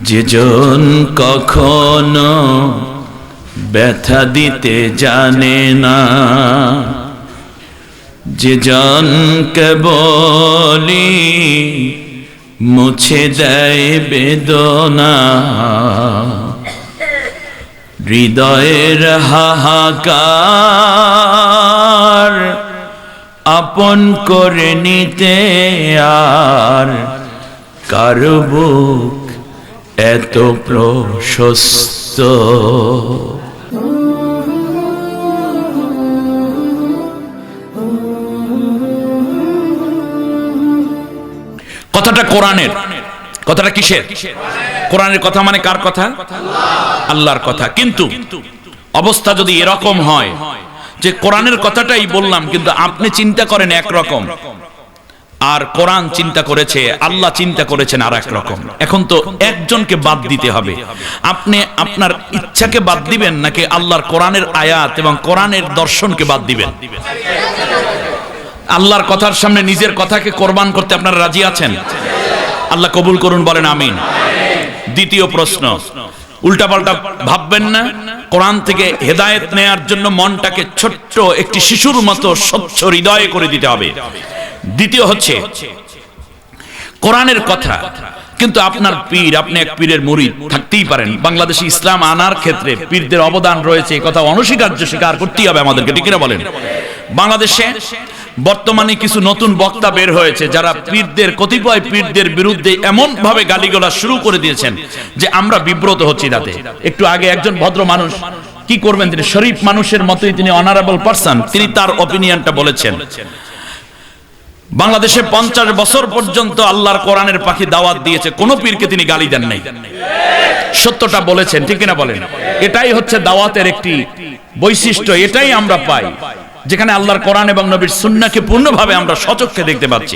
যেজন কখনো ব্যথা দিতে জানে না, যেজন কেবলই মুছে দেয় বেদনা, হৃদয়ের হাহাকার আপন করে নিতে আর কারো বুক এত প্রশস্ত। কথাটা কোরআনের, কথাটা কিসের? কোরআনের কথা মানে কার কথা? আল্লাহর কথা। কিন্তু অবস্থা যদি এরকম হয় যে কোরআনের কথাটাই বললাম কিন্তু আপনি চিন্তা করেন একরকম, আর কোরআন চিন্তা করেছে, আল্লাহ চিন্তা করেছেন আর এক রকম, এখন তো একজনকে বাদ দিতে হবে। আপনি আপনার ইচ্ছাকে বাদ দিবেন নাকি আল্লাহর কোরআনের আয়াত এবং কোরআনের দর্শনকে বাদ দিবেন? আল্লাহর কথার সামনে নিজের কথাকে কোরবান করতে আপনারা রাজি আছেন? আল্লাহ কবুল করুন, বলেন আমিন। দ্বিতীয় প্রশ্ন, উল্টাপাল্টা ভাববেন না। কোরআন থেকে হেদায়েত নেয়ার জন্য মনটাকে ছোট্ট একটি শিশুর মতো স্বচ্ছ হৃদয়ে করে দিতে হবে। দ্বিতীয় হচ্ছে কোরআনের কথা, কিন্তু আপনার পীর, আপনি এক পীরের মুরিদ থাকতেই পারেন। বাংলাদেশে ইসলাম আনার ক্ষেত্রে পীরদের অবদান রয়েছে, এই কথা অনস্বীকার্য, স্বীকার করতেই হবে আমাদেরকে, ঠিক না বলেন? বাংলাদেশে বর্তমানে কিছু নতুন বক্তা বের হয়েছে যারা পীরদের, কতিপয় পীরদের বিরুদ্ধে এমন ভাবে গালিগালাজ শুরু করে দিয়েছেন যে আমরা বিব্রত হচ্ছি তাতে। একটু আগে একজন ভদ্র মানুষ, কি করবেন, তিনি শরীফ মানুষের মতোই, তিনি অনারেবল পারসন, তিনি তার অপিনিয়নটা বলেছেন। বাংলাদেশে 50 বছর পর্যন্ত আল্লাহর কোরআনের পাখি দাওয়াত দিয়েছে, কোন পীরকে তিনি গালি দেন নাই, সত্যটা বলেছেন, ঠিক না বলেন? এটাই হচ্ছে দাওয়াতের একটি বৈশিষ্ট্য, এটাই আমরা পাই যেখানে আল্লাহর কোরআন এবং নবীর সুন্নাহকে পূর্ণভাবে আমরা সচক্ষে দেখতে পাচ্ছি।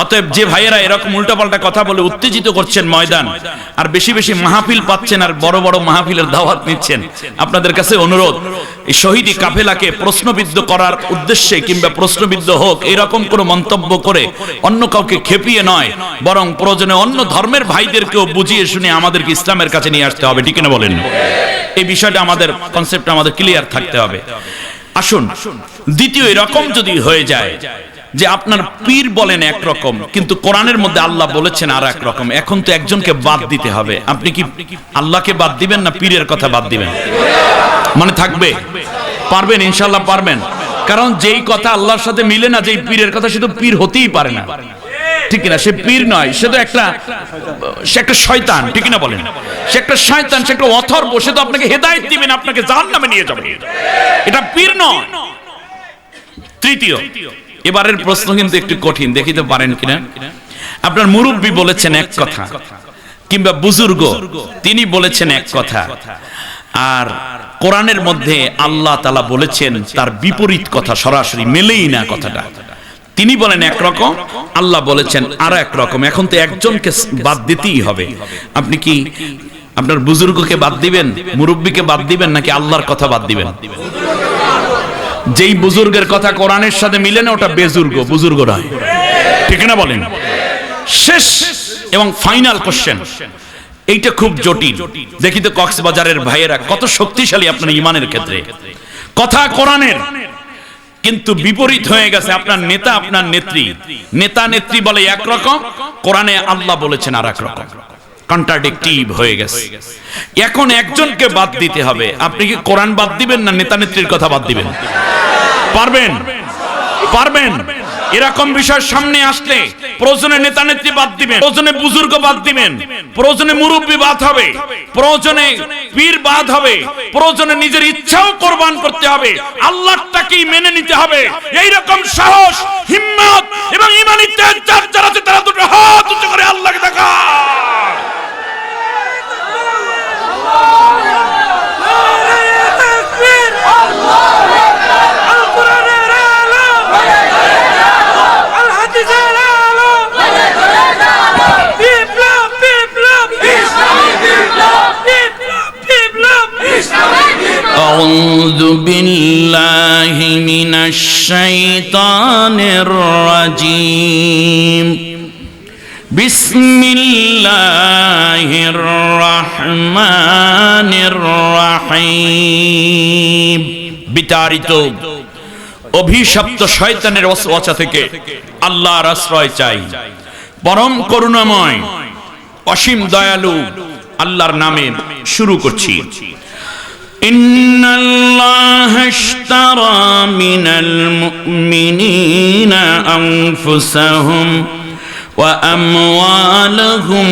অতএব যে ভাইয়েরা এরকম উল্টাপাল্টা কথা বলে উত্তেজিত করছেন ময়দান, আর বেশি বেশি মাহফিল পাচ্ছেন আর বড় বড় মাহফিলের দাওয়াত নিচ্ছেন, আপনাদের কাছে অনুরোধ, এই শহীদি কাফেলাকে প্রশ্নবিদ্ধ করার উদ্দেশ্যে কিংবা প্রশ্নবিদ্ধ হোক এরকম কোনো মন্তব্য করে অন্য কাউকে খেপিয়ে নয়, বরং প্রয়োজনে অন্য ধর্মের ভাইদেরকেও বুঝিয়ে শুনে আমাদেরকে ইসলামের কাছে নিয়ে আসতে হবে, ঠিক না বলেন? এই বিষয়টা আমাদের কনসেপ্ট আমাদের ক্লিয়ার থাকতে হবে। আসুন, দ্বিতীয় এরকম যদি হয়ে যায় যে আপনার পীর বলেন একরকম কিন্তু কোরআনের মধ্যে আল্লাহ বলেছেন আর এক রকম, এখন তো একজনকে বাদ দিতে হবে। আপনি কি আল্লাহকে বাদ দিবেন না পীরের কথা বাদ দিবেন? মানে থাকবে? পারবেন? ইনশাআল্লাহ পারবেন। কারণ যেই কথা আল্লাহর সাথে মিলে না, যেই পীরের কথা, সে তো পীর হতেই পারে না, ঠিক না? সে পীর নয়, সে তো সে একটা শয়তান, ঠিক না বলেন? সে একটা শয়তান, সে একটা অথর্ব, সে তো আপনাকে হেদায়েত দিবেন, আপনাকে জাহান্নামে নিয়ে যাবে, এটা পীর নয়। তৃতীয়, এবারের প্রশ্ন কিন্তু একটু কঠিন, দেখিতে পারেন কিনা। আপনার মুরব্বী বলেছেন এক কথা, কিংবা বুজুর্গ তিনি বলেছেন এক কথা, আর কোরআনের মধ্যে আল্লাহ তাআলা বলেছেন তার বিপরীত কথা, সরাসরি মেলেই না কথাটা। তিনি বলেন একরকম, আল্লাহ বলেছেন আর এক রকম। এখন তো একজনকে বাদ দিতেই হবে। আপনি কি আপনার বুজুর্গকে বাদ দিবেন, মুরব্বীকে বাদ দিবেন, নাকি আল্লাহর কথা বাদ দিবেন? যেই বুজুর্গের কথা কোরআনের সাথে মিলে না ওটা বেজুর্গ, বুজুর্গ নয়, ঠিক না বলেন? শেষ এবং ফাইনাল কোশ্চেন, এইটা খুব জটিল। দেখি তো কক্সবাজারের ভাইয়েরা কত শক্তিশালী আপনার ঈমানের ক্ষেত্রে। কথা কোরআনের, কিন্তু বিপরীত হয়ে গেছে। আপনার নেতা, আপনার নেত্রী, নেতা নেত্রী বলে একরকম, কোরআনে আল্লাহ বলেছেন আর এক রকম, কন্ট্রাডিক্টিভ হয়ে গেছে। এখন একজনকে বাদ দিতে হবে। আপনি কি কোরআন বাদ দিবেন না নেতা নেত্রীর কথা বাদ দিবেন? পারবেন? পারবেন? এরকম বিষয় সামনে আসলে প্রয়োজনে নেতা নেত্রী বাদ দিবেন, প্রয়োজনে বুজুর্গ বাদ দিবেন, প্রয়োজনে মুরব্বী বাদ হবে, প্রয়োজনে পীর বাদ হবে, প্রয়োজনে নিজের ইচ্ছাও কোরবান করতে হবে, আল্লাহটাকেই মেনে নিতে হবে। এইরকম সাহস, হিম্মত এবং ঈমানী তেজ যার আছে তারা দুটো হাত উঁচু করে আল্লাহকে দেখা। أعوذ بالله من الشيطان الرجيم بسم الله বিসমিল্লাহির রহমানির রহিম। বিতাড়িত অভিশপ্ত শয়তানের ওয়াসওয়াসা থেকে আল্লাহর আশ্রয় চাই। পরম করুণাময় অসীম দয়ালু আল্লাহর নামে শুরু করছি। ইন্নাল্লাহা ইশতারা মিনাল মুমিনিনা আনফুসাহুম ওয়া আমওয়ালাহুম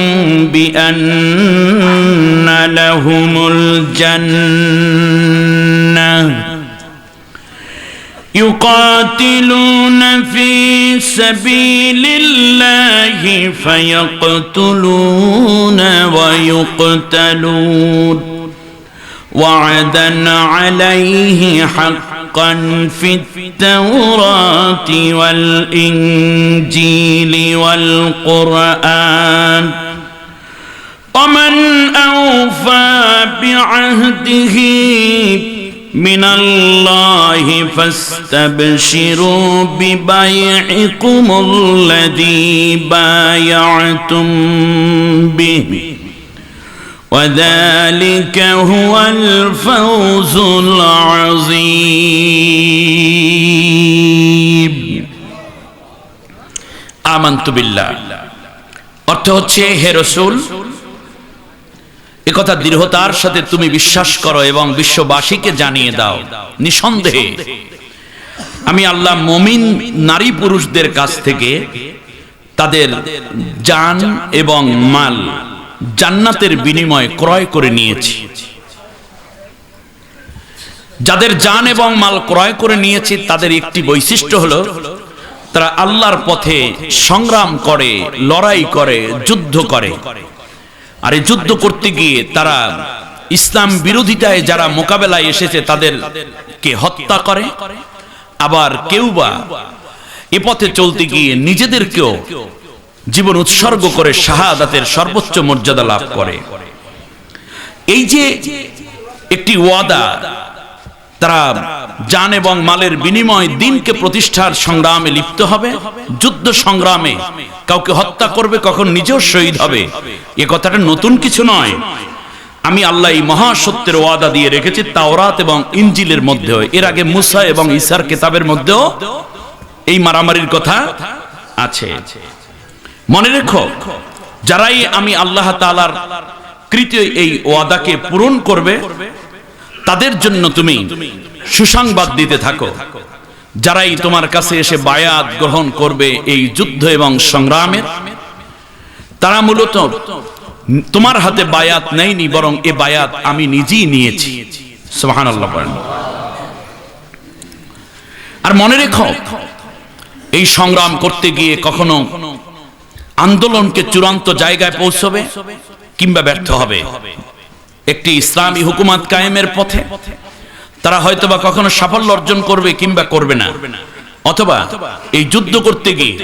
বিআন্না লাহুমুল জান্নাহ يقاتلون في سبيل الله فيقتلون ويقتلون وعدا عليه حقا في التوراة والإنجيل والقرآن ومن أوفى بعهده من الله فاستبشروا ببيعكم الذي بايعتم به وذلك هو الفوز العظيم آمنت بالله অর্থ হচ্ছে হে রাসূল একথা দৃঢ়তার সাথে তুমি বিশ্বাস করো এবং বিশ্ববাসীকে জানিয়ে দাও নিঃসন্দেহে আমি আল্লাহ মুমিন নারী পুরুষদের কাছ থেকে তাদের জান এবং মাল জান্নাতের বিনিময়ে ক্রয় করে নিয়েছি। যাদের জান এবং মাল ক্রয় করে নিয়েছি তাদের একটি বৈশিষ্ট্য হলো তারা আল্লাহর পথে সংগ্রাম করে, লড়াই করে, যুদ্ধ করে। আর এই যুদ্ধ করতে গিয়ে তারা ইসলাম বিরোধিতায় যারা মোকাবেলায় এসেছে তাদেরকে হত্যা করে, আবার কেউ বা এ পথে চলতে গিয়ে নিজেদেরকেও জীবন উৎসর্গ করে শাহাদাতের সর্বোচ্চ মর্যাদা লাভ করে। এই যে একটি ওয়াদা, তারা জান এবং মালের বিনিময় দিনকে প্রতিষ্ঠার সংগ্রামে লিপ্ত হবে, যুদ্ধ সংগ্রামে কাউকে হত্যা করবে, কখন নিজেও শহীদ হবে। এ কথাটা নতুন কিছু নয়। আমি আল্লাহ এই মহাসত্যের ওয়াদা দিয়ে রেখেছি তাওরাত এবং ইনজিলের মধ্যেও। এর আগে মুসা এবং ঈসার কিতাবের মধ্যেও এই মারামারির কথা আছে। মনে রেখো, যারাই আমি আল্লাহ তাআলার কৃত এই ওয়াদাকে পূরণ করবে তাদের জন্য তুমি সুসংবাদ দিতে থাকো। যারাই তোমার কাছে এসে বায়াত গ্রহণ করবে এই যুদ্ধ এবং সংগ্রামের, তারা মূলত তোমার হাতে বায়াত নেয়নি, বরং এ বায়াত আমি নিজেই নিয়েছি। সুবহানাল্লাহ বলেন। আর মনে রেখো, এই সংগ্রাম করতে গিয়ে কখনো আন্দোলনকে চূড়ান্ত জায়গায় পৌঁছবে কিংবা ব্যর্থ হবে। একটি ইসলামী হুকুমত কায়েমের পথে তারা হয়তোবা কখনো সাফল্য অর্জন করবে কিংবা করবে না, অথবা এই যুদ্ধ করতে গিয়ে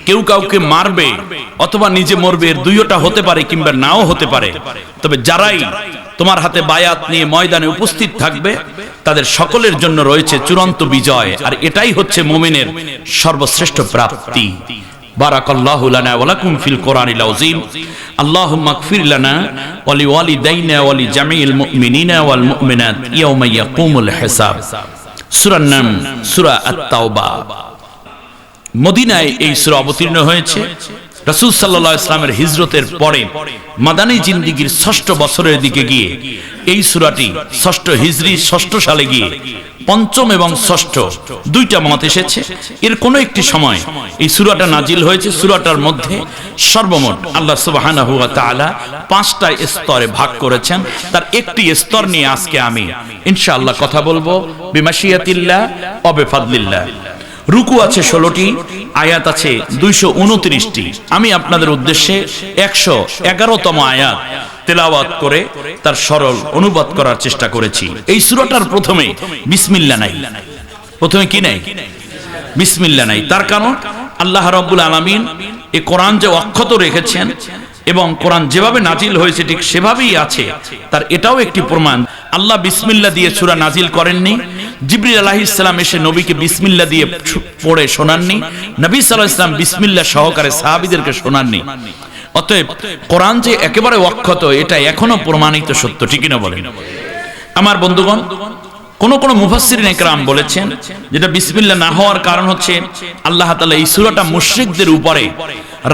কেউ কাউকে মারবে অথবা নিজে মরবে, এর দুইটা হতে পারে কিংবা নাও হতে পারে। তবে যারাই তোমার হাতে বায়াত নিয়ে ময়দানে উপস্থিত থাকবে তাদের সকলের জন্য রয়েছে চূড়ান্ত বিজয়। আর এটাই হচ্ছে মুমিনের সর্বশ্রেষ্ঠ প্রাপ্তি। বারাকাল্লাহু লানা ওয়া লাকুম ফিল কোরআনিল আযীম। আল্লাহুম্মা ইগফির লানা ওয়া লিওয়ালিদাইনা ওয়া লিজামিল মুমিনিনা ওয়াল মুমিনাত ইয়াওমা ইয়াকুমুল হিসাব। সূরার নাম সূরা আত-তাওবা। মদিনায় এই সূরা অবতীর্ণ হয়েছে রাসূল সাল্লাল্লাহু আলাইহি ওয়াসাল্লামের হিজরতের পরে মাদানী জিন্দেগীর ৬ষ্ঠ বছরের দিকে গিয়ে এই সূরাটি ৬ষ্ঠ হিজরি ৬ষ্ঠ সালে গিয়ে পঞ্চম এবং ষষ্ঠ দুইটা মত এসেছে। এর কোনো একটি সময় এই সূরাটা নাজিল হয়েছে। সূরাটার মধ্যে সর্বমোট আল্লাহ সুবহানাহু ওয়া তাআলা ৫টা স্তরে ভাগ করেছেন। তার একটি স্তর নিয়ে আজকে আমি ইনশাআল্লাহ কথা বলবো, বিমাশিয়াতিল্লাহ ওয়া বিফাদলিল্লাহ। রুকু আছে ১৬টি, আয়াত আছে ২২৯টি। আমি আপনাদের উদ্দেশ্যে ১১১তম আয়াত তেলাওয়াত করে তার সরল অনুবাদ করার চেষ্টা করেছি। এই সূরাটার প্রথমে বিসমিল্লাহ নাই। প্রথমে কি নাই? বিসমিল্লাহ নাই। তার কারণ আল্লাহ রাব্বুল আলামিন এই কোরআন যে অক্ষত রেখেছেন এবং কোরআন যেভাবে নাজিল হয়েছে ঠিক সেভাবেই আছে, তার এটাও একটি প্রমাণ। আল্লাহ বিসমিল্লাহ দিয়ে সূরা নাজিল করেননি। জিবরিল আলাইহিস সালাম এসে নবীকে বিসমিল্লাহ দিয়ে পড়ে শোনাননি। নবী সাল্লাল্লাহু আলাইহি ওয়াসাল্লাম বিসমিল্লাহ সহকারে সাহাবীদেরকে শোনাননি। অতএব কোরআন যে একেবারে অক্ষত এটা এখনো প্রমাণিত সত্য, ঠিক না বলেন? আমার বন্ধুগণ, কোন কোন মুফাসসিরিন ইকরাম বলেছেন যেটা বিসমিল্লাহ না হওয়ার কারণ হচ্ছে আল্লাহ তাআলা এই সূরাটা মুশরিকদের উপরে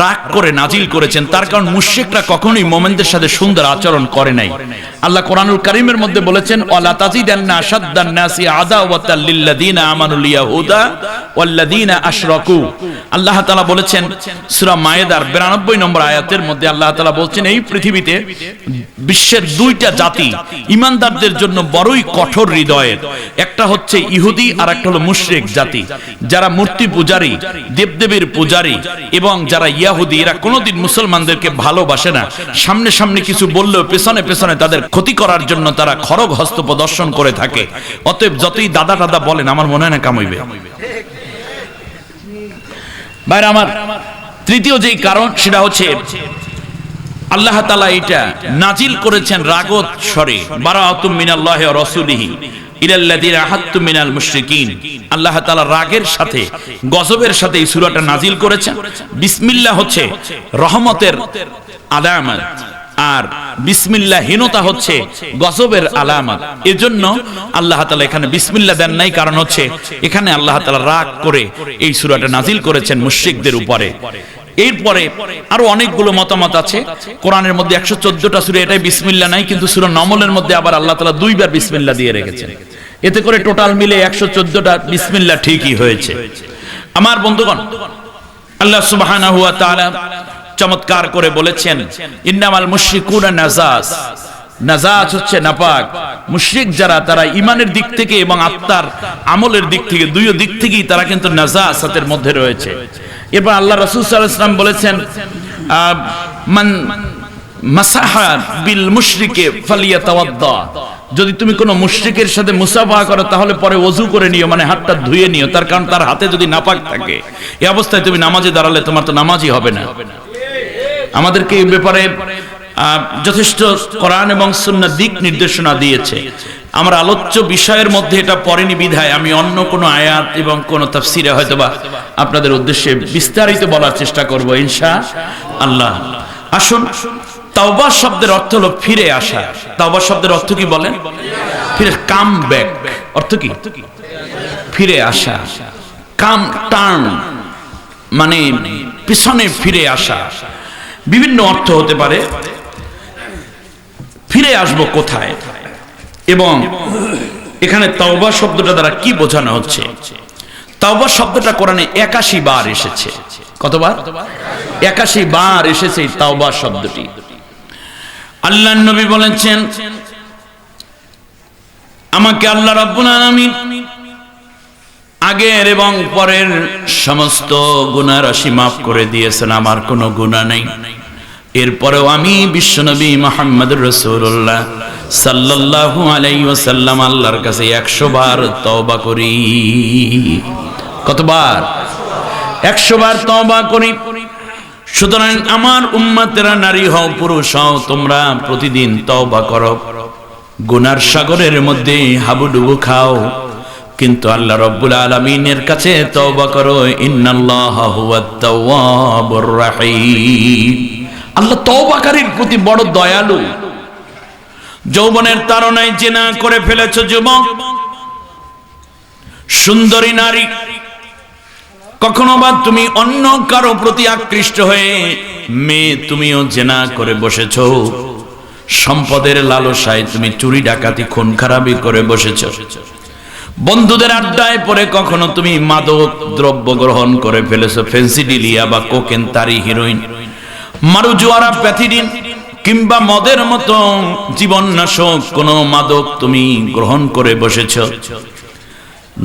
রাগ করে নাজিল করেছেন। তার কারণ মুশরিকরা কখনোই মুমিনদের সাথে সুন্দর আচরণ করে নাই। আল্লাহ কোরআনুল কারীমের মধ্যে বলেছেন ওয়ালা তাজিদান্না আশাদ্দান নাসি আদাওয়াতাল লিল্লাযিনা আমানুল ইয়াহুদা ওয়াল্লাযিনা আশরাকু। আল্লাহ তাআলা বলেছেন সূরা মায়েদার 92 নম্বর আয়াতের মধ্যে আল্লাহ তাআলা বলছেন এই পৃথিবীতে বিশ্বের দুইটা জাতি ঈমানদারদের জন্য বড়ই কঠোর হৃদয়ের, একটা হচ্ছে ইহুদি আর একটা হলো মুশরিক জাতি, যারা মূর্তি পূজারী, দেবদেবীর পূজারী এবং যারা ইয়াহুদি, এরা কোনোদিন মুসলমানদেরকে ভালোবাসে না। সামনে সামনে কিছু বললেও পেছনে পেছনে তাদের ক্ষতি করার জন্য তারা খড়গ হস্ত প্রদর্শন করে থাকে। অতএব যতই দাদা দাদা বলেন আমার মনে হয় না কামাইবে। ভাইরা আমার, তৃতীয় যেই কারণ সেটা হচ্ছে আল্লাহ তাআলা এটা নাজিল করেছেন রাগত স্বরে, বারাআতুম মিনাল্লাহি ওয়া রাসূলিহি ইলাল্লাযিনা আহাদতুম মিনাল মুশরিকিন। আল্লাহ তাআলা রাগের সাথে গজবের সাথে এই সূরাটা নাজিল করেছেন। বিসমিল্লাহ হচ্ছে রহমতের আলামত আর বিসমিল্লাহীনতা হচ্ছে গজবের আলামত। এজন্য আল্লাহ তাআলা এখানে বিসমিল্লাহ দেন নাই, কারণ হচ্ছে এখানে আল্লাহ তাআলা রাগ করে এই সূরাটা নাজিল করেছেন মুশরিকদের উপরে। এরপরে আরো অনেকগুলো মতামত আছে। কোরআনের মধ্যে 114টা সূরা এটাই বিসমিল্লাহ নাই, কিন্তু সূরা নমলের মধ্যে আবার আল্লাহ তাআলা দুইবার বিসমিল্লাহ দিয়ে রেখেছেন। এতে করে টোটাল মিলে 114টা বিসমিল্লাহ ঠিকই হয়েছে। আমার বন্ধুগণ, আল্লাহ সুবহানাহু ওয়া তাআলা চমৎকার করে বলেছেন ইন্নামাল মুশরিকুনা নাজাস। নাজাস হচ্ছে নাপাক। মুশরিক যারা, তারা ঈমানের দিক থেকে এবং আত্মার আমলের দিক থেকে, দুই দিক থেকেই তারা কিন্তু নাজাসাতের মধ্যে রয়েছে। এরপর আল্লাহ রাসূল সাল্লাল্লাহু আলাইহি ওয়াসাল্লাম বলেছেন মান মাসাহা বিল মুশরিকি ফালিয়াতাওয়াদ্দা। যদি তুমি কোনো মুশরিকের সাথে মুসাফাহা করো তাহলে পরে ওযু করে নিও, মানে হাতটা ধুয়ে নিও। তার কারণ তার হাতে যদি নাপাক থাকে, এই অবস্থায় তুমি নামাজে দাঁড়ালে তোমার তো নামাজই হবে না। আমাদেরকে এই ব্যাপারে যথেষ্ট কোরআন এবং সুন্নাহ দিক নির্দেশনা দিয়েছে। আমরা আলোচ্য বিষয়ের মধ্যে এটা পড়েনি বিধায় আমি অন্য কোনো আয়াত এবং কোনো তাফসিরে হয়তোবা আপনাদের উদ্দেশ্যে বিস্তারিত বলার চেষ্টা করব ইনশাআল্লাহ। আসুন, তাওবা শব্দের অর্থ হলো ফিরে আসা। তাওবা শব্দের অর্থ কি বলেন? ফিরে, কাম ব্যাক। অর্থ কি? ফিরে আসা। কাম, টার্ন, মানে পিছনে ফিরে আসা। বিভিন্ন অর্থ হতে পারে। ফিরে আসবো কোথায় এবং এখানে তাওবা শব্দটা দ্বারা কি বোঝানো হচ্ছে? তাওবা শব্দটা কোরআনে 81 বার এসেছে। কতবার? 81 বার এসেছে এই তাওবা শব্দটি। আল্লাহর নবী বলেছেন আমাকে আল্লাহ রাব্বুল আলামিন আগের এবং পরের সমস্ত গুনাহ রাশি মাফ করে দিয়েছেন, আমার কোনো গুনাহ নেই। এরপরেও আমি বিশ্বনবী মুহাম্মদুর রাসূলুল্লাহ সাল্লাল্লাহু আলাইহি ওয়াসাল্লাম আল্লাহর কাছে 100 বার তওবা করি। কতবার? 100 বার তওবা করি। সুতরাং আমার উম্মতেরা, নারী হও পুরুষ হও, তোমরা প্রতিদিন তওবা করো। গুনার সাগরের মধ্যে হাবুডুবু খাও, কিন্তু আল্লাহ রাব্বুল আলামিনের কাছে তওবা করো। ইন্নাল্লাহা হুয়াত তাওয়াবুর রাহিম। আল্লাহ তওবাকারীর প্রতি বড় দয়ালু। যৌবনের তাড়নায় জিনা করে ফেলেছ যুবক, সুন্দরী নারী, কখনো বা তুমি অন্য কারো প্রতি আকৃষ্ট হয়ে মেয়ে তুমিও জিনা করে বসেছো। সম্পদের লালসায় তুমি চুরি ডাকাতি খুন খারাপি করে বসেছো। বন্ধুদের আড্ডায় পড়ে কখনো তুমি মাদক দ্রব্য গ্রহণ করে ফেলেছো, ফেন্সিডিলিয়া বা কোকেন, তারি, হিরোইন, মারুজুয়ারা, প্যাথিডিন কিংবা মদের মতো জীবননাশক কোনো মাদক তুমি গ্রহণ করে বসেছো।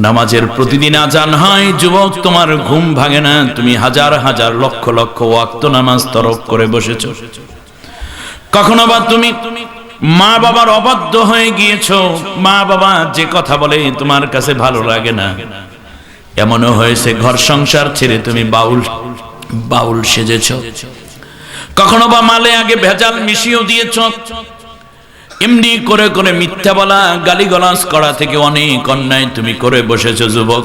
নামাজের প্রতিদিন আজান হয় যুবক, তোমার ঘুম ভাঙে না, তুমি হাজার হাজার লক্ষ লক্ষ ওয়াক্ত নামাজ তরক করে বসেছো। কখনো বা তুমি মা বাবার অবাধ্য হয়ে গিয়েছো, মা বাবা যে কথা বলে তোমার কাছে ভালো লাগে না। এমনও হয়েছে ঘর সংসার ছেড়ে তুমি বাউল সেজেছো। কখনো বা মালে আগে ভেজাল মিশিয়েও দিয়েছো। এমনি করে করে মিথ্যা বলা, গালিগালাজ করা থেকে অনেক অন্যায় তুমি করে বসেছো যুবক।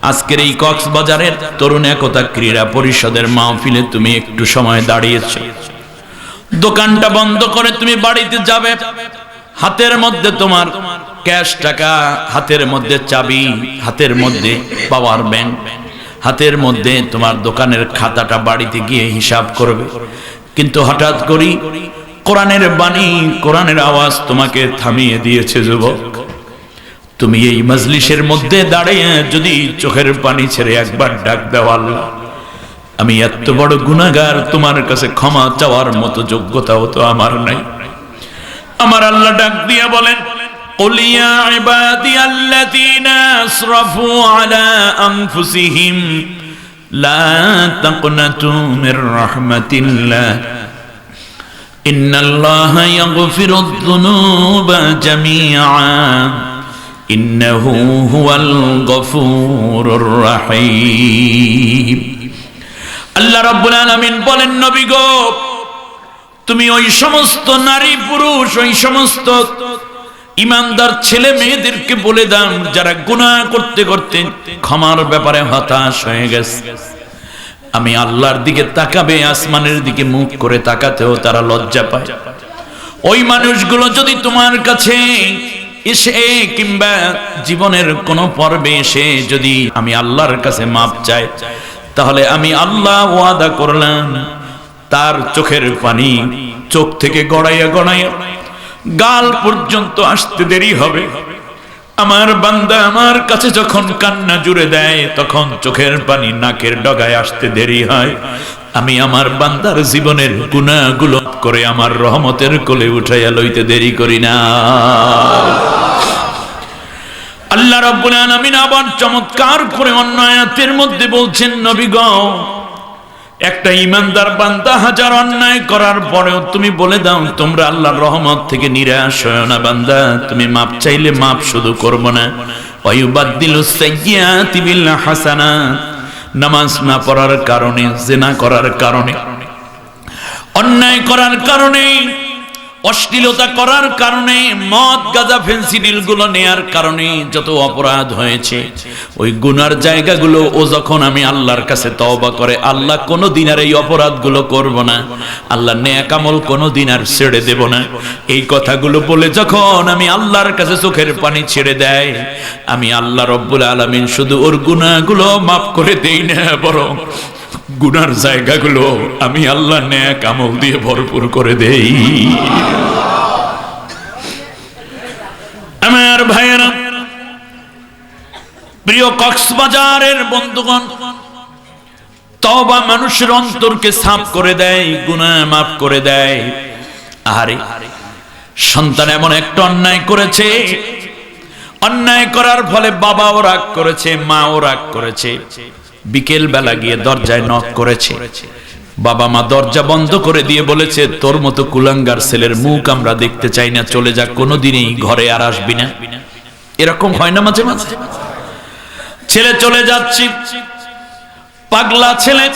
আজকের এই কক্সবাজারের তরুণ একতা ক্রীড়া পরিষদের মাহফিলে তুমি একটু সময় দাঁড়িয়েছো, দোকানটা বন্ধ করে তুমি বাড়িতে যাবে, হাতের মধ্যে তোমার ক্যাশ টাকা, হাতের মধ্যে চাবি, হাতের মধ্যে পাওয়ার ব্যাংক, হাতের মধ্যে তোমার দোকানের খাতাটা বাড়িতে গিয়ে হিসাব করবে। কিন্তু হঠাৎ করেই কোরআনের বাণী, কোরআনের আওয়াজ তোমাকে থামিয়ে দিয়েছে যুবক। তুমি এই মজলিসের মধ্যে দাঁড়িয়ে যদি চোখের পানি ছেড়ে একবার ডাক দাও, আল্লাহ আমি এত বড় গুনাহগার, তোমার কাছে ক্ষমা চাওয়ার মতো যোগ্যতাও তো আমার নাই। আমার আল্লাহ ডাক দিয়া বলেন, قل يا عبادي الذين اسرفوا على انفسهم لا تقنطوا من رحمة الله ان الله يغفر الذنوب جميعا انه هو الغفور الرحيم। আল্লাহ রাব্বুল আলামিন বলেন, নবী গো, তুমি ওই সমস্ত নারী পুরুষ, ওই সমস্ত ইমানদার ছেলে মেয়েদেরকে বলে দাও যারা গুনাহ করতে করতে ক্ষমার ব্যাপারে হতাশ হয়ে গেছে, আমি আল্লাহর দিকে তাকাবে, আসমানের দিকে মুখ করে তাকাতেও তারা লজ্জা পায়। ওই মানুষগুলো যদি তোমার কাছে এসে কিংবা জীবনের কোনো পর্বে এসে যদি আমি আল্লাহর কাছে মাপ চাই, তাহলে আমি আল্লাহ ওয়াদা করলাম তার চোখের পানি চোখ থেকে গড়াইয়া গড়াইয়া গাল পর্যন্ত আসতে দেরি হবে। আমার বান্দা আমার কাছে যখন কান্না জুড়ে দেয়, তখন চোখের পানি নাকের ডগায় আসতে দেরি হয়। আমি আমার বান্দার জীবনের গুনাহগুলো করে আমার রহমতের কোলে উঠাইয়া লইতে দেরি করি না। আল্লাহ রাব্বুল আলামিন আবার চমৎকার করে অন্য আয়াতের মধ্যে বলছেন, নবী গো, একটা ইমানদার বান্দা হাজার অন্যায় করার পরেও তুমি বলে দাও তোমরা আল্লাহর রহমত থেকে নিরাশ হয় না বান্দা, তুমি মাপ চাইলে মাপ শুধু করব না, ওয়ায়ুবাদদিলুস সাইয়্যাতি বিল হাসানাত, নামাজ না পড়ার কারণে, জিনা করার কারণে, অন্যায় করার কারণে, অশ্লীলতা করার কারণে, মদ গাঁজা ফেন্সিডিল গুলো নেয়ার কারণে যত অপরাধ হয়েছে, ওই গুনার জায়গাগুলো ও যখন আমি আল্লাহর কাছে তওবা করে, আল্লাহ কোনোদিন আর এই অপরাধগুলো করব না, আল্লাহ নেক আমল কোনোদিন আর ছেড়ে দেব না, এই কথাগুলো বলে যখন আমি আল্লাহর কাছে চোখের পানি ছেড়ে দেয়, আমি আল্লাহ রব্বুল আলামিন শুধু ওর গুনাহগুলো মাফ করে দেই না, বরং গুনার জায়গাগুলো আমি আল্লাহ নেক আমল দিয়ে ভরপুর করে দেই। আমার ভাইয়েরা, প্রিয় কক্সবাজারের বন্ধুগণ, তওবা মানুষের অন্তরকে সাফ করে দেয়, গুনাহ মাফ করে দেয়। আরে সন্তান এমন একটা অন্যায় করেছে, অন্যায় করার ফলে বাবাও রাগ করেছে, মাও রাগ করেছে, বিকেল বেলা গিয়ে দরজায় নক করেছে, বাবা মা দরজা বন্ধ করে দিয়ে বলেছে, তোর মতো কুলাঙ্গার ছেলের মুখ আমরা দেখতে চাই না, চলে যা, কোনোদিনই ঘরে আর আসবি না। এরকম হয় না মাঝে মাঝে? ছেলে চলে যাচ্ছে, পাগলা ছেলে,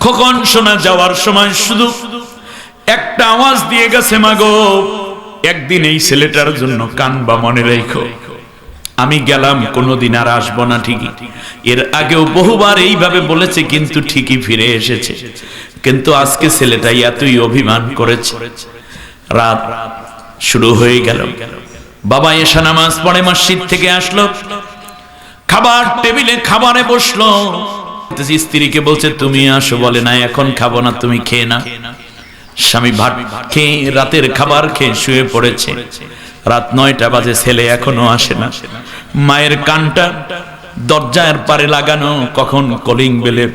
খোকন শোনা যাওয়ার সময় শুধু একটা আওয়াজ দিয়ে গেছে, মাগো একদিন এই ছেলেটার জন্য কানবা, মনে রেখো, আমি গেলাম, কোনোদিন আর আসবো না। ঠিকই এর আগেও বহুবার এইভাবে বলেছে, কিন্তু ঠিকই ফিরে এসেছে। কিন্তু আজকে ছেলেটা এতই অভিমান করেছে, রাত শুরু হয়ে গেল, বাবা এশা নামাজ পড়ে মসজিদ থেকে আসলো, খাবার টেবিলে খাবারে বসলো, স্ত্রীকে বলছে তুমি আসো, বলে না এখন খাবো না, তুমি খেয়ে না। স্বামী ভাত খেয়ে রাতের খাবার খেয়ে শুয়ে পড়েছে, রাত 9টা বাজে, ছেলে এখনো আসে না। মায়ের কানটা দরজার পারে লাগানো, কখন কলিং বেলে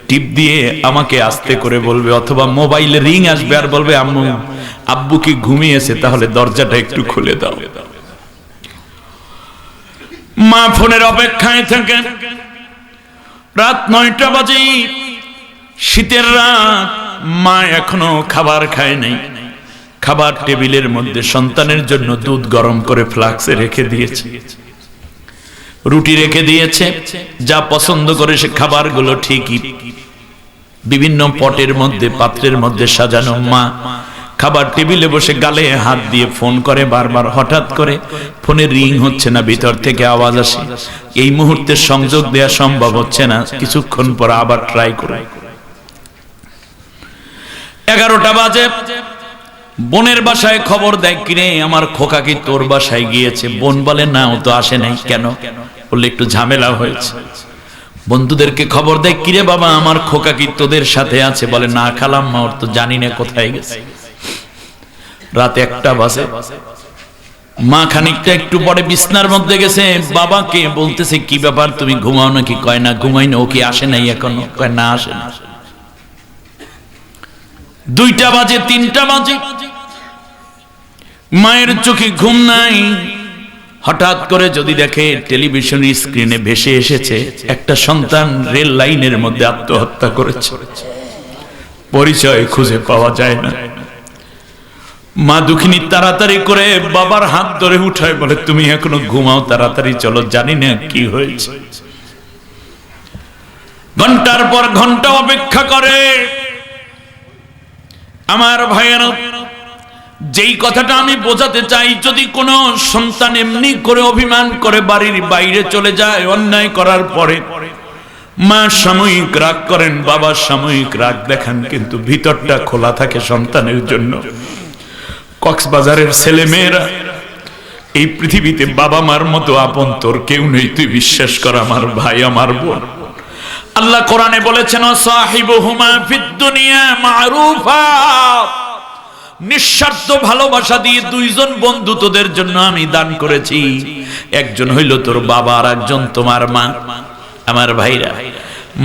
টিপ দিয়ে আমাকে আস্তে করে বলবে, অথবা মোবাইলে রিং আসবে আর বলবে, আম্মু আব্বু কি ঘুমিয়েছে, তাহলে দরজাটা একটু খুলে দাও। মা ফোনের অপেক্ষায় থাকে, রাত 9টা বাজে, শীতের রাত, মা এখনো খাবার খায় নাই। খাবার টেবিলের মধ্যে সন্তানের জন্য দুধ গরম করে ফ্লাক্সে রেখে দিয়েছে, রুটি রেখে দিয়েছে, যা পছন্দ করে সে খাবারগুলো ঠিকই বিভিন্ন পটের মধ্যে, পাত্রের মধ্যে সাজানো। মা খাবার টেবিলে বসে গালে হাত দিয়ে ফোন করে বারবার, হঠাৎ করে ফোনের রিং হচ্ছে না, ভিতর থেকে আওয়াজ আসে, এই মুহূর্তে সংযোগ দেওয়া সম্ভব হচ্ছে না, কিছুক্ষণ পর আবার ট্রাই করে। 11টা বাজে, বোনের বাসায় খবর দেয়, কিরে আমার খোকা কি তোর বাসায় গিয়েছে? বোন বলে না, ও তো আসে নাই। কেন? বললে একটু ঝামেলা হয়েছে। বন্ধুদেরকে খবর দেয়, কিরে বাবা আমার খোকা কি তোদের সাথে আছে? বলে না খালাম্মা, ওর তো জানি না কোথায় গেছে। রাত 1টা বাজে, মা খানিকটা একটু পরে বিছনার মধ্যে গেছে, বাবাকে বলতেছে কি ব্যাপার তুমি ঘুমাও নাকি? কয় না ঘুমাই না। ও কি আসে নাই এখনো? কয় না আসে না। 2টা বাজে, 3টা বাজে, মায়ের চোখে ঘুম নাই। হঠাৎ করে যদি দেখে টেলিভিশনের স্ক্রিনে ভেসে এসেছে একটা সন্তান রেল লাইনের মধ্যে আত্মহত্যা করেছে, পরিচয় খুঁজে পাওয়া যায় না। মা দুঃখিনী তাড়াতাড়ি করে বাবার হাত ধরে উঠায়, বলে তুমি এখনো ঘুমাও, তাড়াতাড়ি চলো, জানি না কি হয়েছে। ঘন্টার পর ঘন্টা অপেক্ষা করে। আমার ভাইয়েরা, যেই কথাটা আমি বোঝাতে চাই, যদি কোনো সন্তান এমনি করে অভিমান করে বাড়ির বাইরে চলে যায় অন্যায় করার পরে, মা সাময়িক রাগ করেন, বাবা সাময়িক রাগ দেখান, কিন্তু ভিতরটা খোলা থাকে সন্তানের জন্য। কক্সবাজারের ছেলে মেয়েরা, এই পৃথিবীতে বাবা মার মতো আপন তোর কেউ নেই, তুই বিশ্বাস কর আমার ভাই, আমার বোন। আল্লাহ কোরআনে বলেছেন, সাহিবুহুমা ফিদ দুনিয়া মারুফা, নিঃস্বার্থ ভালোবাসা দিয়ে 2জন বন্ধু তোদের জন্য আমি দান করেছি। একজন হইল তোর বাবা, আর একজন তোমার মা। আমার ভাইরা,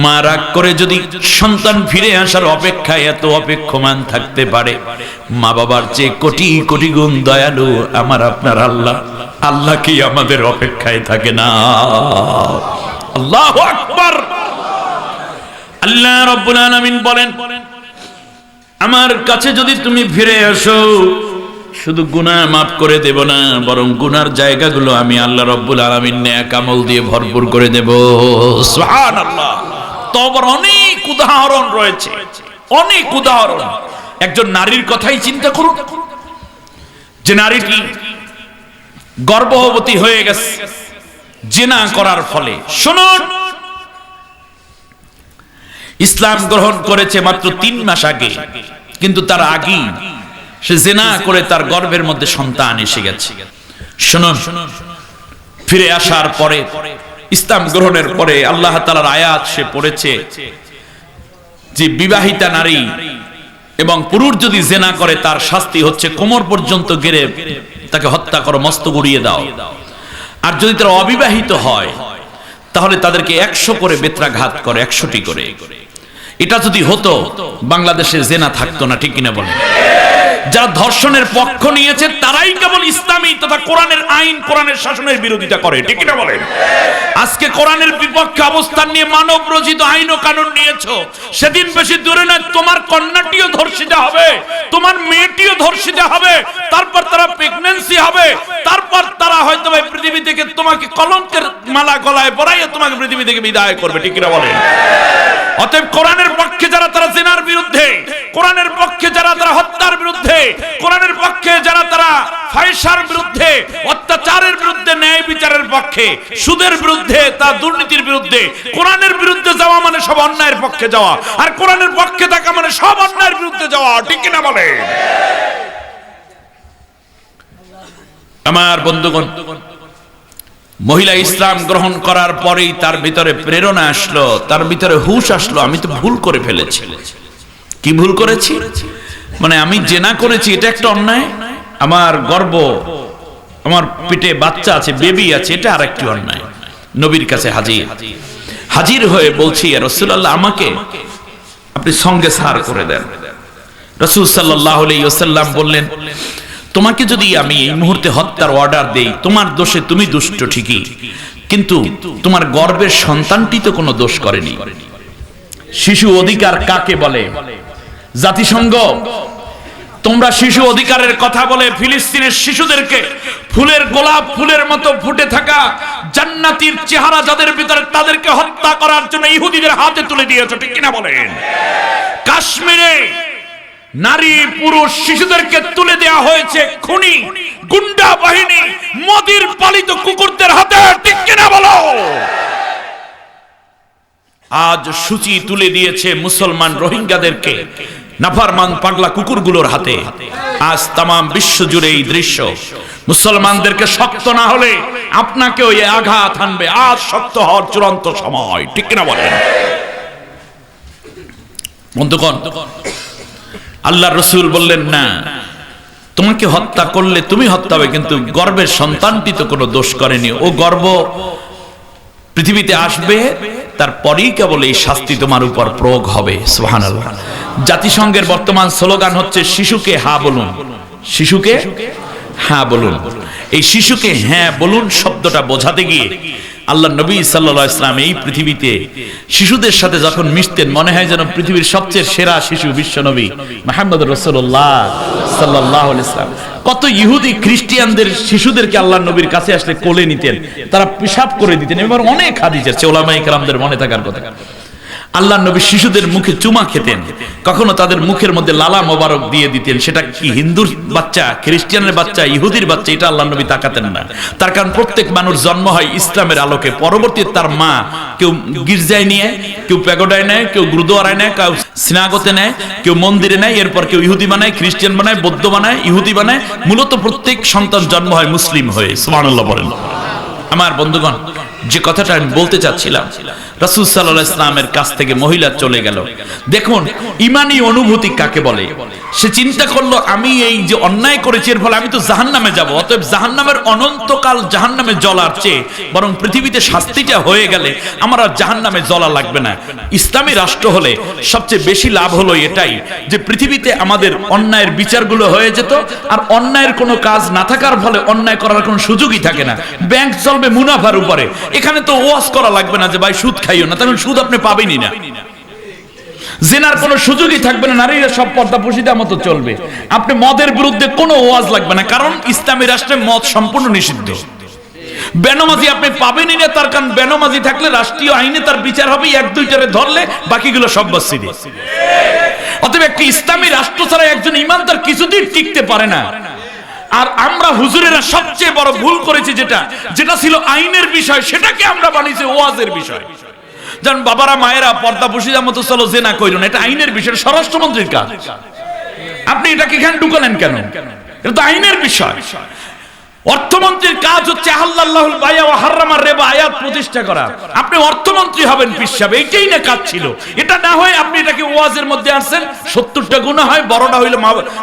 মা রাগ করে যদি সন্তান ফিরে আসার অপেক্ষায় এত অপেক্ষমান থাকতে পারে, মা বাবার চেয়ে কোটি কোটি গুণ দয়ালু আমার আপনার আল্লাহ। আল্লাহ কি আমাদের অপেক্ষায় থাকে না? আল্লাহু আকবার। আল্লাহ রাব্বুল আলামিন বলেন, আমার কাছে যদি তুমি ফিরে আসো, শুধু গুনাহ মাফ করে দেব না, বরং গুনার জায়গাগুলো আমি আল্লাহ রাব্বুল আলামিন নেক আমল দিয়ে ভরপুর করে দেব। সুবহানাল্লাহ। তওবার অনেক উদাহরণ রয়েছে, অনেক উদাহরণ। একজন নারীর কথাই চিন্তা করুন, যে নারীটি গর্ভবতী হয়ে গেছে জিনা করার ফলে। শুনুন, ইসলাম গ্রহণ করেছে মাত্র 3 মাস আগে, কিন্তু তার আগেই সে জিনা করে তার গর্ভের মধ্যে সন্তান এসে গেছে। শুনুন, ফিরে আসার পরে, ইসলাম গ্রহণের পরে আল্লাহ তাআলার আয়াত সে পড়েছে যে বিবাহিতা নারী এবং পুরুষ যদি জিনা করে তার শাস্তি হচ্ছে কোমর পর্যন্ত গেড়ে তাকে হত্যা করো, মস্তক উড়িয়ে দাও। আর যদি তারা অবিবাহিত হয় তাহলে তাদেরকে 100 করে বেত্রাঘাত করে, 100টি করে। এটা যদি হতো বাংলাদেশে জিনা থাকতো না, ঠিক কিনা বলেন? যারা ধর্ষণের পক্ষ নিয়েছে তারাই কেবল ইসলামী তথা কোরআনের আইন, কোরআনের শাসনের বিরোধিতা করে, ঠিক কিনা বলেন? আজকে কোরআনের বিপক্ষে অবস্থান নিয়ে মানব রচিত আইন ও কানুন নিয়েছো, সেদিন বেশি দূরে নয় তোমার কন্যাটিও ধর্ষিত হবে, তোমার মেয়েটিও ধর্ষিত হবে, তারপর তারা প্রেগন্যান্সি হবে, তারপর তারা হয়তো পৃথিবী থেকে তোমাকে কলঙ্কের মালা গলায় পরাইয়ে তোমাকে পৃথিবী থেকে বিদায় করবে, ঠিক কিনা বলেন? অতএব কোরআনের পক্ষে যারা তারা জিনার বিরুদ্ধে, কোরআনের পক্ষে যারা তারা হত্যার বিরুদ্ধে, কোরআনের পক্ষে যারা তারা ফাহিশার বিরুদ্ধে, অত্যাচারের বিরুদ্ধে, ন্যায় বিচারের পক্ষে, সুদের বিরুদ্ধে, তা দুর্নীতির বিরুদ্ধে। কোরআনের বিরুদ্ধে যাওয়া মানে সব অন্যায়ের পক্ষে যাওয়া, আর কোরআনের পক্ষে থাকা মানে সব অন্যায়ের বিরুদ্ধে যাওয়া, ঠিক কিনা বলে? আমার বন্ধুগণ, মহিলা ইসলাম গ্রহণ করার পরেই তার ভিতরে প্রেরণা আসলো, তার ভিতরে হুঁশ আসলো, আমি তো ভুল করে ফেলেছি। কি ভুল করেছি? মানে আমি জিনা করেছি, এটা একটা অন্যায়। আমার গর্ভ, আমার পেটে বাচ্চা আছে, বেবি আছে, এটা আরেকটি অন্যায়। নবীর কাছে হাজির হয়ে বলছি, ইয়া রাসূলুল্লাহ, আমাকে আপনি সঙ্গে সার করে দেন। রাসূল সাল্লাল্লাহু আলাইহি ওয়াসাল্লাম বললেন, তোমাকে যদি আমি এই মুহূর্তে হত্যার অর্ডার দেই, তোমার দোষে তুমি দুষ্ট ঠিকই, কিন্তু তোমার গর্ভের সন্তানটি তো কোনো দোষ করেনি। শিশু অধিকার কাকে বলে? জাতিসংঘ তোমরা শিশু অধিকারের কথা বলে ফিলিস্তিনের শিশুদেরকে ফুলের গোলাপ ফুলের মতো ফুটে থাকা জান্নাতীর চেহারা যাদের ভিতরে, তাদেরকে হত্যা করার জন্য ইহুদিদের হাতে তুলে দিয়েছো, ঠিক কিনা বলেন? কাশ্মীরে নারী পুরুষ শিশুদেরকে তুলে দেওয়া হয়েছে খুনি গুন্ডা বাহিনী মোদির পালিত কুকুরদের হাতে, ঠিক কিনা বলো? আজ সূচি তুলে দিয়েছে মুসলমান রোহিঙ্গাদেরকে নাফরমান পাগলা কুকুরগুলোর হাতে। আজ তামাম বিশ্ব জুড়ে এই দৃশ্য। মুসলমানদেরকে শক্ত না হলে আপনাকেও এই আঘাত হানবে। আজ শক্ত হওয়ার চূড়ান্ত সময়, ঠিক কিনা বলেন? বন্ধুগণ, আল্লাহর রাসূল বললেন, না, তোমাকে হত্যা করলে তুমি হত্যা হবে, কিন্তু গর্ভের সন্তানটি তো কোনো দোষ করেনি। ও গর্ভ পৃথিবীতে আসবে, তারপরেই কেবল এই শাস্তি তোমার উপর প্রয়োগ হবে। সুবহানাল্লাহ। জাতিসংঘের বর্তমান স্লোগান হচ্ছে শিশুকে হ্যাঁ বলুন, শিশুকে হ্যাঁ বলুন। এই শিশুকে হ্যাঁ বলুন শব্দটা বোঝাতে গিয়ে আল্লাহ নবী সাল্লাল্লাহু আলাইহি ওয়াসাল্লাম এই পৃথিবীতে শিশুদের সাথে যখন মিশতেন, মনে হয় যেন পৃথিবীর সবচেয়ে সেরা শিশু বিশ্ব নবী মুহাম্মদ রাসূলুল্লাহ সাল্লাল্লাহু আলাইহি ওয়াসাল্লাম। কত ইহুদি খ্রিস্টানদের শিশুদেরকে আল্লাহ নবীর কাছে আসলে কোলে নিতেন, তারা পেশাব করে দিতেন। এবার অনেক হাদিস আছে, উলামায়ে কেরামদের মনে থাকার কথা। আল্লাহ নবী শিশুদের মুখে চুমা খেতেন, কখনো তাদের মুখের মধ্যে লালা মোবারক দিয়ে দিতেন। সেটা কি হিন্দুর বাচ্চা, খ্রিস্টানের বাচ্চা, ইহুদির বাচ্চা, এটা আল্লাহ নবী তাকাতেন না। তার কারণ প্রত্যেক মানুষ জন্ম হয় ইসলামের আলোকে। পরবর্তীতে তার মা কেউ গির্জায় নিয়ে, কেউ প্যাগোডায় নেয়, কেউ গুরুদুয়ারায় নেয়, কেউ সিনাগতে নেয়, কেউ মন্দিরে নেয়, এরপর কেউ ইহুদি বানায়, খ্রিস্টান বানায়, বৌদ্ধ বানায়, ইহুদি বানায়। মূলত প্রত্যেক সন্তান জন্ম হয় মুসলিম হয়ে। সুবহানাল্লাহ বলেন। আমার বন্ধুগণ, যে কথাটা আমি বলতে চাচ্ছিলাম, রাসূল সাল্লাল্লাহু আলাইহি ওয়াসাল্লামের কাছ থেকে মহিলা চলে গেল। দেখুন ঈমানি অনুভূতি কাকে বলে। সে চিন্তা করলো, আমি এই যে অন্যায় করেছি এর ফলে আমি তো জাহান্নামে যাব, অতএব জাহান্নামের অনন্তকাল জাহান্নামে জ্বলার চেয়ে বরং পৃথিবীতে শাস্তিটা হয়ে গেলে আমার আর জাহান্নামে জ্বলা লাগবে না। ইসলামী রাষ্ট্র হলে সবচেয়ে বেশি লাভ হলো এটাই যে পৃথিবীতে আমাদের অন্যায়ের বিচারগুলো হয়ে যেত, আর অন্যায়ের কোনো কাজ না থাকার ফলে অন্যায় করার কোনো সুযোগই থাকে না। ব্যাংক চলবে মুনাফার উপরে। এখানে তো ওয়াজ করা লাগবে না যে ভাই সুদ খাইও না, তখন সুদ আপনি পাবেনই না। জিনার কোনো সুযোগই থাকবে না, নারীরা সব পর্দা পশিদা মতো চলবে। আপনি মদের বিরুদ্ধে কোনো ওয়াজ লাগবে না, কারণ ইসলামী রাষ্ট্রে মদ সম্পূর্ণ নিষিদ্ধ। বেনমাজি আপনি পাবেনই না, তার কারণ বেনমাজি থাকলে রাষ্ট্রীয় আইনে তার বিচার হবে, এক দুইটারে ধরলে বাকিগুলো সব বাসিদি। অতএব একটি ইসলামী রাষ্ট্র ছাড়া একজন ইমানদার কিছুদিন টিকতে পারে না। আর আমরা হুজুরেরা সবচেয়ে বড় ভুল করেছি, যেটা ছিল আইনের বিষয় সেটাকে আমরা বানিয়েছি ওয়াজের বিষয়। যেমন বাবারা মায়েরা পর্দা পশিদার মতো চলো জেনা কইরো না, এটা আইনের বিষয়, স্বরাষ্ট্রমন্ত্রীর কাজ। আপনি এটাকে এখানে ঢুকালেন কেন? এটা তো আইনের বিষয়। অর্থমন্ত্রীর কাজ হচ্ছে আহাল্লাল্লাহুল বাইয়া ওয়া হারামার রিবা আয়াত প্রতিষ্ঠা করা। আপনি অর্থমন্ত্রী হবেন পিসাব, এইটাই না কাজ ছিল। এটা না হয় আপনি এটাকে ওয়াজের মধ্যে আনছেন। 70টা গুনাহ হয়, বড়টা হইলো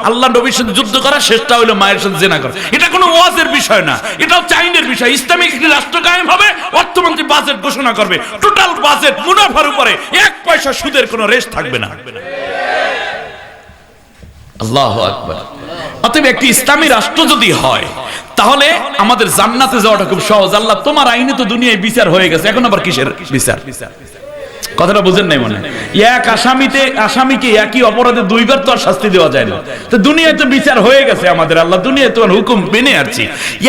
আল্লাহ নবীর সাথে যুদ্ধ করা, শেষটা হইলো মায়ের সাথে জিনা করা। এটা কোনো ওয়াজের বিষয় না, এটা হচ্ছে আইনের বিষয়। ইসলামিক একটি রাষ্ট্র কায়েম হবে, অর্থমন্ত্রী বাজেট ঘোষণা করবে, টোটাল বাজেট মুনাফার উপরে 1 পয়সা সুদের কোনো রেশ থাকবে না। আল্লাহু আকবার। অতএব একটি ইসলামী রাষ্ট্র যদি হয় তাহলে আমাদের জান্নাতে যাওয়াটা খুব সহজ। আল্লাহ তোমার আইনে তো দুনিয়ায় বিচার হয়ে গেছে, এখন আবার কিসের বিচার? কথাটা বুঝেন নাই মনে? এক আসামিকে একই অপরাধে দুইবার তো আর শাস্তি দেওয়া যায় না। তো দুনিয়ায় তো বিচার হয়ে গেছে আমাদের, আল্লাহ দুনিয়ায় তো হুকুম মেনে আসছি,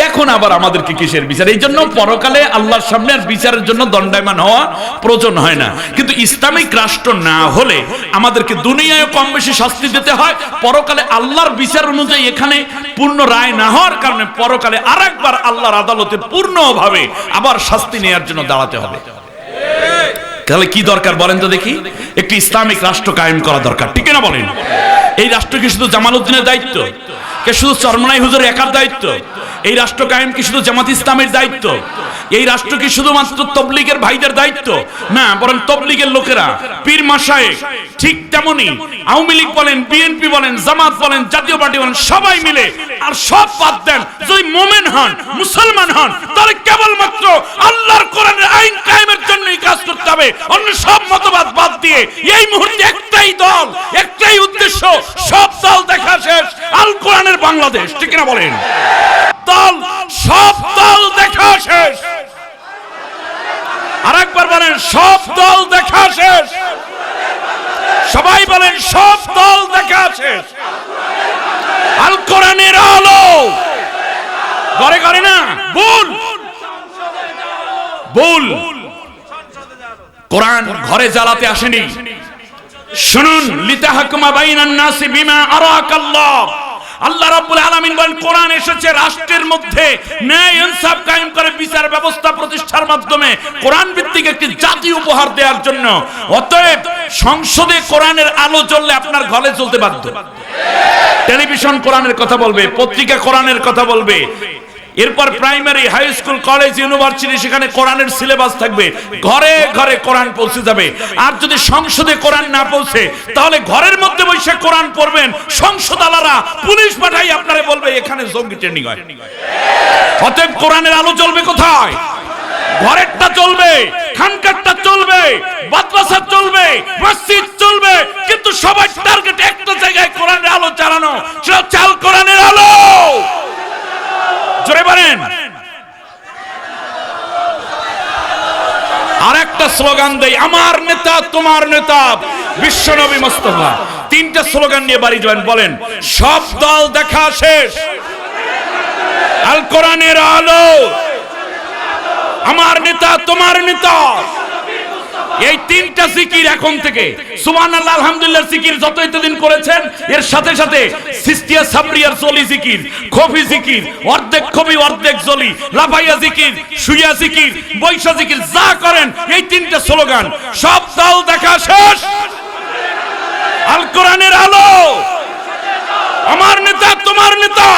এখন আবার আমাদেরকে কিসের বিচার? এই জন্য পরকালে আল্লাহর সামনে আর বিচারের জন্য দণ্ডায়মান হওয়া প্রয়োজন হয় না। কিন্তু ইসলামিক রাষ্ট্র না হলে আমাদেরকে দুনিয়ায় কম বেশি শাস্তি দিতে হয়, পরকালে আল্লাহর বিচার অনুযায়ী এখানে পূর্ণ রায় না হওয়ার কারণে পরকালে আরেকবার আল্লাহর আদালতে পূর্ণভাবে আবার শাস্তি নেওয়ার জন্য দাঁড়াতে হবে। তাহলে কি দরকার বলেন তো দেখি? একটি ইসলামিক রাষ্ট্র কায়েম করা দরকার, ঠিক না বলেন? এই রাষ্ট্র কি শুধু জামালউদ্দিনের দায়িত্ব? কে শুধু চরমনাই হুজুর একার দায়িত্ব? এই রাষ্ট্র কায়েম কি শুধু জামাত ইসলামের দায়িত্ব? এই রাষ্ট্র কি শুধুমাত্র তবলিগের ভাইদের দায়িত্ব? না, বরং তবলিগের লোকেরা, পীর মাশায়েখ, ঠিক তেমনি আওয়ামী লীগ বলেন, বিএনপি বলেন, জামাত বলেন, জাতীয় পার্টি বলেন, সবাই মিলে আর সব বাদ দেন, যদি মুমিন হন, মুসলমান হন, তাহলে কেবলমাত্র আল্লাহর কোরআনের আইন কায়েমের জন্যই কাজ করতে হবে। অন্য সব মতবাদ বাদ দিয়ে এই মুহূর্তে একটাই দল, একটাই উদ্দেশ্য, সব দল দেখা শেষ, আল কোরআনের বাংলাদেশ, ঠিক না বলেন? দল, সব দল দেখা শেষ। আরেকবার বলেন, সব দল দেখা শেষ। সবাই বলেন, সব দল দেখা শেষ। আল কোরআনের আলো ঘরে ঘরে না, ভুল ভুল। কোরআন ঘরে জ্বালাতে আসেনি, শুনুন, লিতাহকুমা বাইনান নাসি বিমা আরাকাল্লাহ। আল্লাহ রাব্বুল আলামিন বলেন কোরআন এসেছে রাষ্ট্রের মধ্যে ন্যায় ইনসাফ কায়েম করে বিচার ব্যবস্থা প্রতিষ্ঠার মাধ্যমে কোরআন ভিত্তিক একটি জাতি উপহার দেওয়ার জন্য। অতএব সংসদে কোরআনের আলো জ্বললে আপনার ঘরে জ্বলতে বাধ্য। টেলিভিশন কোরআনের কথা বলবে, পত্রিকা কোরআনের কথা বলবে, এরপর primary, high school, college, university সেখানে কোরআনের সিলেবাস থাকবে, ঘরে ঘরে কোরআন পৌঁছে যাবে। আর যদি সংসদে কোরআন না পৌঁছে তাহলে ঘরের মধ্যে বসে কোরআন পড়বেন, সংসদ আলারা পুলিশ পাঠাই আপনারে বলবে এখানে জঙ্গি ট্রেনিং হয়। অতএব কোরআনের আলো জ্বলবে কোথায়? ঘরেরটা চলবে, খানকারটা চলবে, মাদ্রাসা চলবে, মসজিদ চলবে, কিন্তু সবার টার্গেট একটা জায়গায় কোরআনের আলো জ্বালানো, সেটা চাল কোরআনের আলো। জোরে বলেন। আর একটা স্লোগান দেই, আমার নেতা তোমার নেতা বিশ্বনবী মুস্তাফা। তিনটা স্লোগান নিয়ে বাড়ি যাবেন, বলেন সব দল দেখা শেষ, আল কোরআনের আলো, আমার নেতা তোমার নেতা। এই তিনটা জিকির এখন থেকে সুবহানাল্লাহ আলহামদুলিল্লাহ জিকির যত এতদিন করেছেন, এর সাথে সাথে সিস্তিয়া সাবরিয়ার জলি জিকির, খফি জিকির, অর্ধেক খফি অর্ধেক জলি, লাফাইয়া জিকির, শুইয়া জিকির, বৈশা জিকির, যা করেন এই তিনটা স্লোগান, সব দল দেখা শেষ, আল কোরআনের আলো, আমার নেতা তোমার নেতা।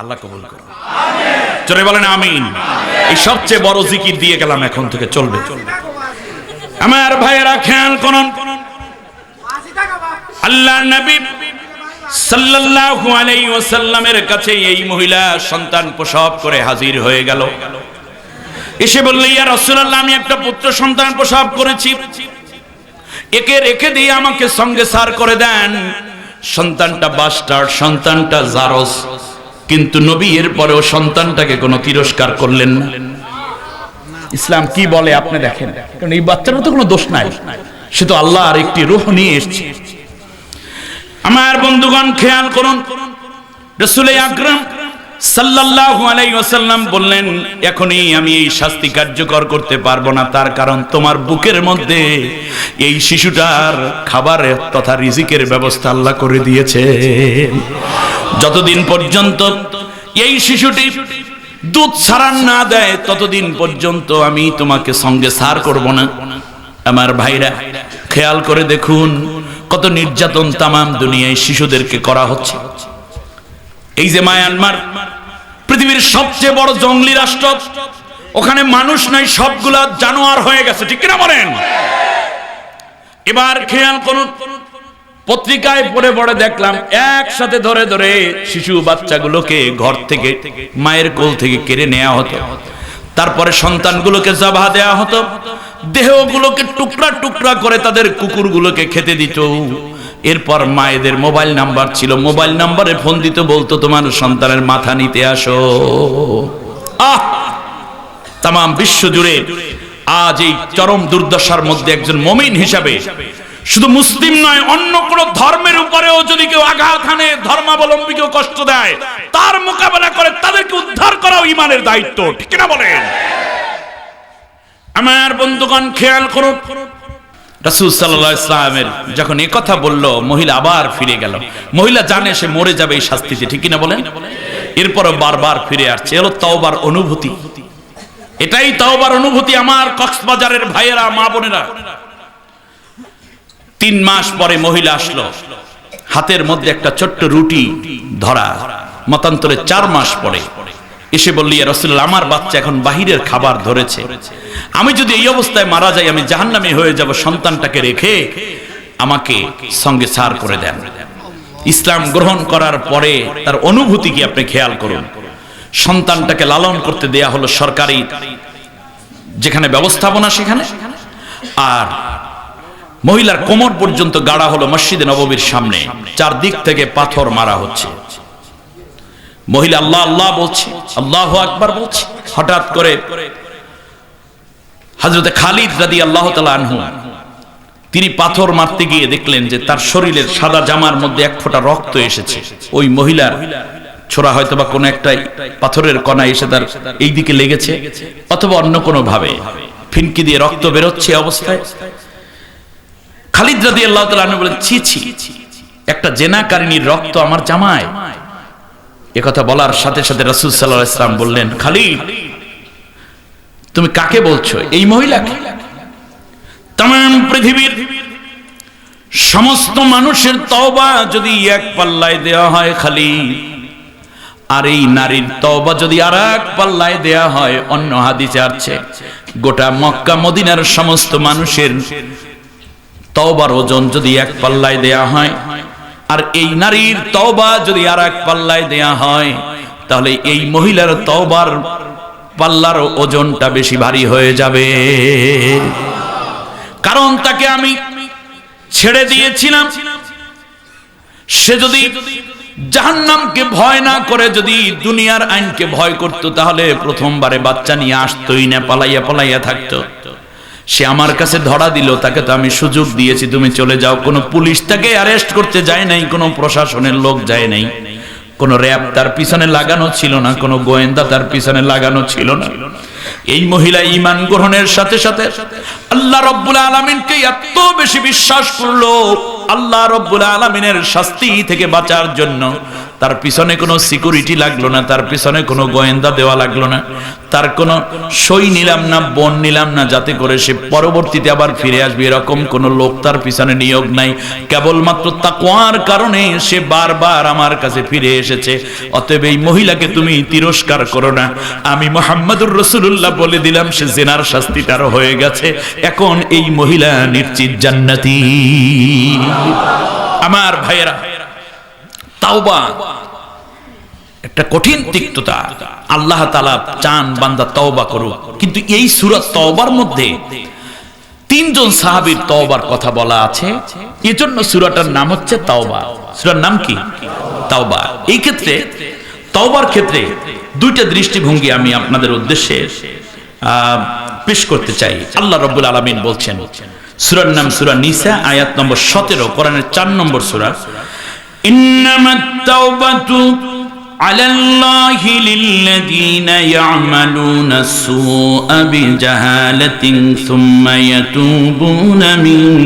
আল্লাহ কবুল করুন, আমিন। জোরে বলেন আমিন। এই সবচেয়ে বড় জিকির দিয়ে গেলাম, এখন থেকে চলবে। আমার ভাইয়েরা খেয়াল করুন, আল্লাহর নবী সাল্লাল্লাহু আলাইহি ওয়াসাল্লামের কাছে এই মহিলা সন্তান প্রসব করে হাজির হয়ে গেল। এসে বলল, ইয়া রাসূলুল্লাহ, আমি একটা পুত্র সন্তান প্রসব করেছি, একে রেখে দিয়ে আমাকে সঙ্গে সার করে দেন। সন্তানটা বাস্টার্ড, সন্তানটা জারস। কিন্তু নবী এর পরেও সন্তানটাকে কোনো তিরস্কার করলেন না। ইসলাম কি বলে আপনি দেখেন, কারণ এই বাচ্চারও তো কোনো দোষ নাই, সে তো আল্লাহর একটি রূহ নিয়ে এসেছে। আমার বন্ধুগণ খেয়াল করুন, রাসূল আকরাম সাল্লাল্লাহু আলাইহি ওয়াসাল্লাম বললেন, এখনই আমি এই শাস্তি কার্যকর করতে পারবো না, তার কারণ তোমার বুকের মধ্যে এই শিশুটার খাবারের তথা রিজিকের ব্যবস্থা আল্লাহ করে দিয়েছে। যতদিন পর্যন্ত এই শিশুটি দুধ ছাড়ান না দেয় ততদিন পর্যন্ত আমি তোমাকে সঙ্গে সার করব না। আমার ভাইরা খেয়াল করে দেখুন, কত নির্যাতন তামাম দুনিয়ায় শিশুদেরকে করা হচ্ছে। এই যে মায়ানমার পৃথিবীর সবচেয়ে বড় জঙ্গলি রাষ্ট্র, ওখানে মানুষ নাই, সবগুলা জানোয়ার হয়ে গেছে, ঠিক কিনা বলেন? এবার খেয়াল করুন, পত্রিকায় পড়ে পড়ে দেখলাম একসাথে ধরে ধরে শিশু বাচ্চাগুলোকে ঘর থেকে, মায়ের কোল থেকে কেড়ে নেওয়া হতো, তারপরে সন্তানগুলোকে জবাহ দেওয়া হতো, দেহগুলোকে টুকরা টুকরা করে তাদের কুকুরগুলোকে খেতে দিত। এরপর মায়েদের মোবাইল নাম্বার ছিল, মোবাইল নাম্বারে ফোন দিত, বলতো তোমার সন্তানের মাথা নিতে আসো। তামাম বিশ্ব জুড়ে আজ এই চরম দুর্দশার মধ্যে একজন মুমিন হিসাবে, শুধু মুসলিম নয়, অন্য কোন ধর্মের উপরেও যদি কেউ আঘাত হানে, ধর্মাবলম্বীকেও কষ্ট দেয়, তার মোকাবেলা করে তাদেরকে উদ্ধার করাও ঈমানের দায়িত্ব, ঠিক না বলেন? আমার বন্ধুগণ খেয়াল করুন, রাসূল সাল্লাল্লাহু আলাইহি ওয়াসাল্লামের যখন এই কথা বলল, মহিলা আবার ফিরে গেল। মহিলা জানে সে মরে যাবে এই শাস্তিতে, ঠিক না বলেন? এরপরও বারবার ফিরে আসছে। এলো তওবার অনুভূতি, এটাই তওবার অনুভূতি। আমার কক্সবাজারের ভাইয়েরা, মা বোনেরা, 3 মাস পরে মহিলা আসলো, হাতের মধ্যে একটা ছোট্ট রুটি ধরা, মতান্তরে 4 মাস পরে এসে বলল, ইয়া রাসূলুল্লাহ, আমার বাচ্চা এখন বাহিরের খাবার ধরেছে, আমি যদি এই অবস্থায় মারা যাই আমি জাহান্নামী হয়ে যাব, সন্তানটাকে রেখে আমাকে সঙ্গে সার করে দেন। ইসলাম গ্রহণ করার পরে তার অনুভূতি কি আপনি খেয়াল করুন। সন্তানটাকে লালন করতে দেয়া হলো সরকারি যেখানে ব্যবস্থাপনা সেখানে, আর মহিলার কোমর পর্যন্ত গাড়া হলো মসজিদে নববীর সামনে, চারদিক থেকে পাথর মারা হচ্ছে। মহিলা আল্লাহ আল্লাহ বলছে, আল্লাহু আকবার বলছে। হঠাৎ করে হযরত খালিদ রাদিয়াল্লাহু তাআলা আনহু তিনি পাথর মারতে গিয়ে দেখলেন যে তার শরীরের সাদা জামার মধ্যে 1 ফোঁটা রক্ত এসেছে। ওই মহিলার ছোড়া হয়তো বা কোনো একটা পাথরের কণা এসে তার এই দিকে লেগেছে, অথবা অন্য কোনো ভাবে ফিনকি দিয়ে রক্ত বেরোচ্ছে অবস্থায় খালিদ রাদিয়াল্লাহু তাআলা আনহু বলেন, ছি ছি, একটা জেনাকারিনীর রক্ত আমার জামায়। একথা বলার সাথে সাথে রাসূল সাল্লাল্লাহু আলাইহি ওয়াসাল্লাম বললেন, খালিদ তুমি কাকে বলছো? এই মহিলাকে। तमाम পৃথিবীর সমস্ত মানুষের তওবা যদি এক পাল্লায় দেওয়া হয় খালিদ, আর এই নারীর তওবা যদি আরেক পাল্লায় দেওয়া হয়, অন্য হাদিসে আছে গোটা মক্কা মদিনার সমস্ত মানুষের তওবার ওজন যদি এক পাল্লায় দেয়া হয়, আর এই নারীর তওবা যদি আরেক পাল্লায় দেয়া হয়, তাহলে এই মহিলার তওবার পাল্লার ওজনটা বেশি ভারী হয়ে যাবে। কারণ তাকে আমি ছেড়ে দিয়েছিলাম, সে যদি জাহান্নামকে ভয় না করে যদি দুনিয়ার আইনকে ভয় করত, তাহলে প্রথমবারে বাচ্চা নিয়ে আসতোই না, পালাইয়া পালাইয়া থাকতো। সে আমার কাছে ধরা দিল, তাকে তো আমি সুযোগ দিয়েছি তুমি চলে যাও। কোনো পুলিশ তাকে অ্যারেস্ট করতে যায় নাই, কোনো প্রশাসনের লোক যায় নাই, কোনো র‍্যাব তার পিছনে লাগানো ছিল না, কোনো গোয়েন্দা তার পিছনে লাগানো ছিল না। এই মহিলা ঈমান গ্রহণের সাথে সাথে আল্লাহ রাব্বুল আলামিনকে এত বেশি বিশ্বাস করলো, আল্লাহ রাব্বুল আলামিনের শাস্তি থেকে বাঁচার জন্য তার পিছনে কোনো সিকিউরিটি লাগলো না, তার পিছনে কোনো গোয়েন্দা দেওয়া লাগলো না, তার কোনো সই নিলাম না, বন নিলাম না যাতে করে সে পরবর্তীতে আবার ফিরে আসবে, এরকম কোনো লোক তার পিছনে নিয়োগ নাই। কেবলমাত্র তাকওয়ার কারণে সে বারবার আমার কাছে ফিরে এসেছে। অতএব এই মহিলাকে তুমি তিরস্কার করো না। আমি মুহাম্মদুর রাসূলুল্লাহ বলে দিলাম সে জিনার শাস্তি তার হয়ে গেছে, এখন এই মহিলা নিশ্চিত জান্নাতি। আমার ভাইয়েরা, তাওবা একটা কঠিন তিক্ততা। আল্লাহ তাআলা চান বান্দা তওবা করুক, কিন্তু এই সূরা তওবার মধ্যে তিনজন সাহাবীর তওবার কথা বলা আছে, এজন্য সূরাটার নাম হচ্ছে তাওবা। সূরার নাম কি? তাওবা। এই ক্ষেত্রে তওবার ক্ষেত্রে দুইটা দৃষ্টিভঙ্গি আমি আপনাদের উদ্দেশ্যে পেশ করতে চাই। আল্লাহ রাব্বুল আলামিন বলছেন, সূরার নাম সূরা নিসা, আয়াত নম্বর 17, কোরআনের 4 নম্বর সূরা। ইন্নামাত তাওবাতু আলাল্লাহি লিল্লাযীনা ইয়া'মালুনা আস-সুআ বিজাহালাতিন সুম্মা ইয়াতুবুনা মিন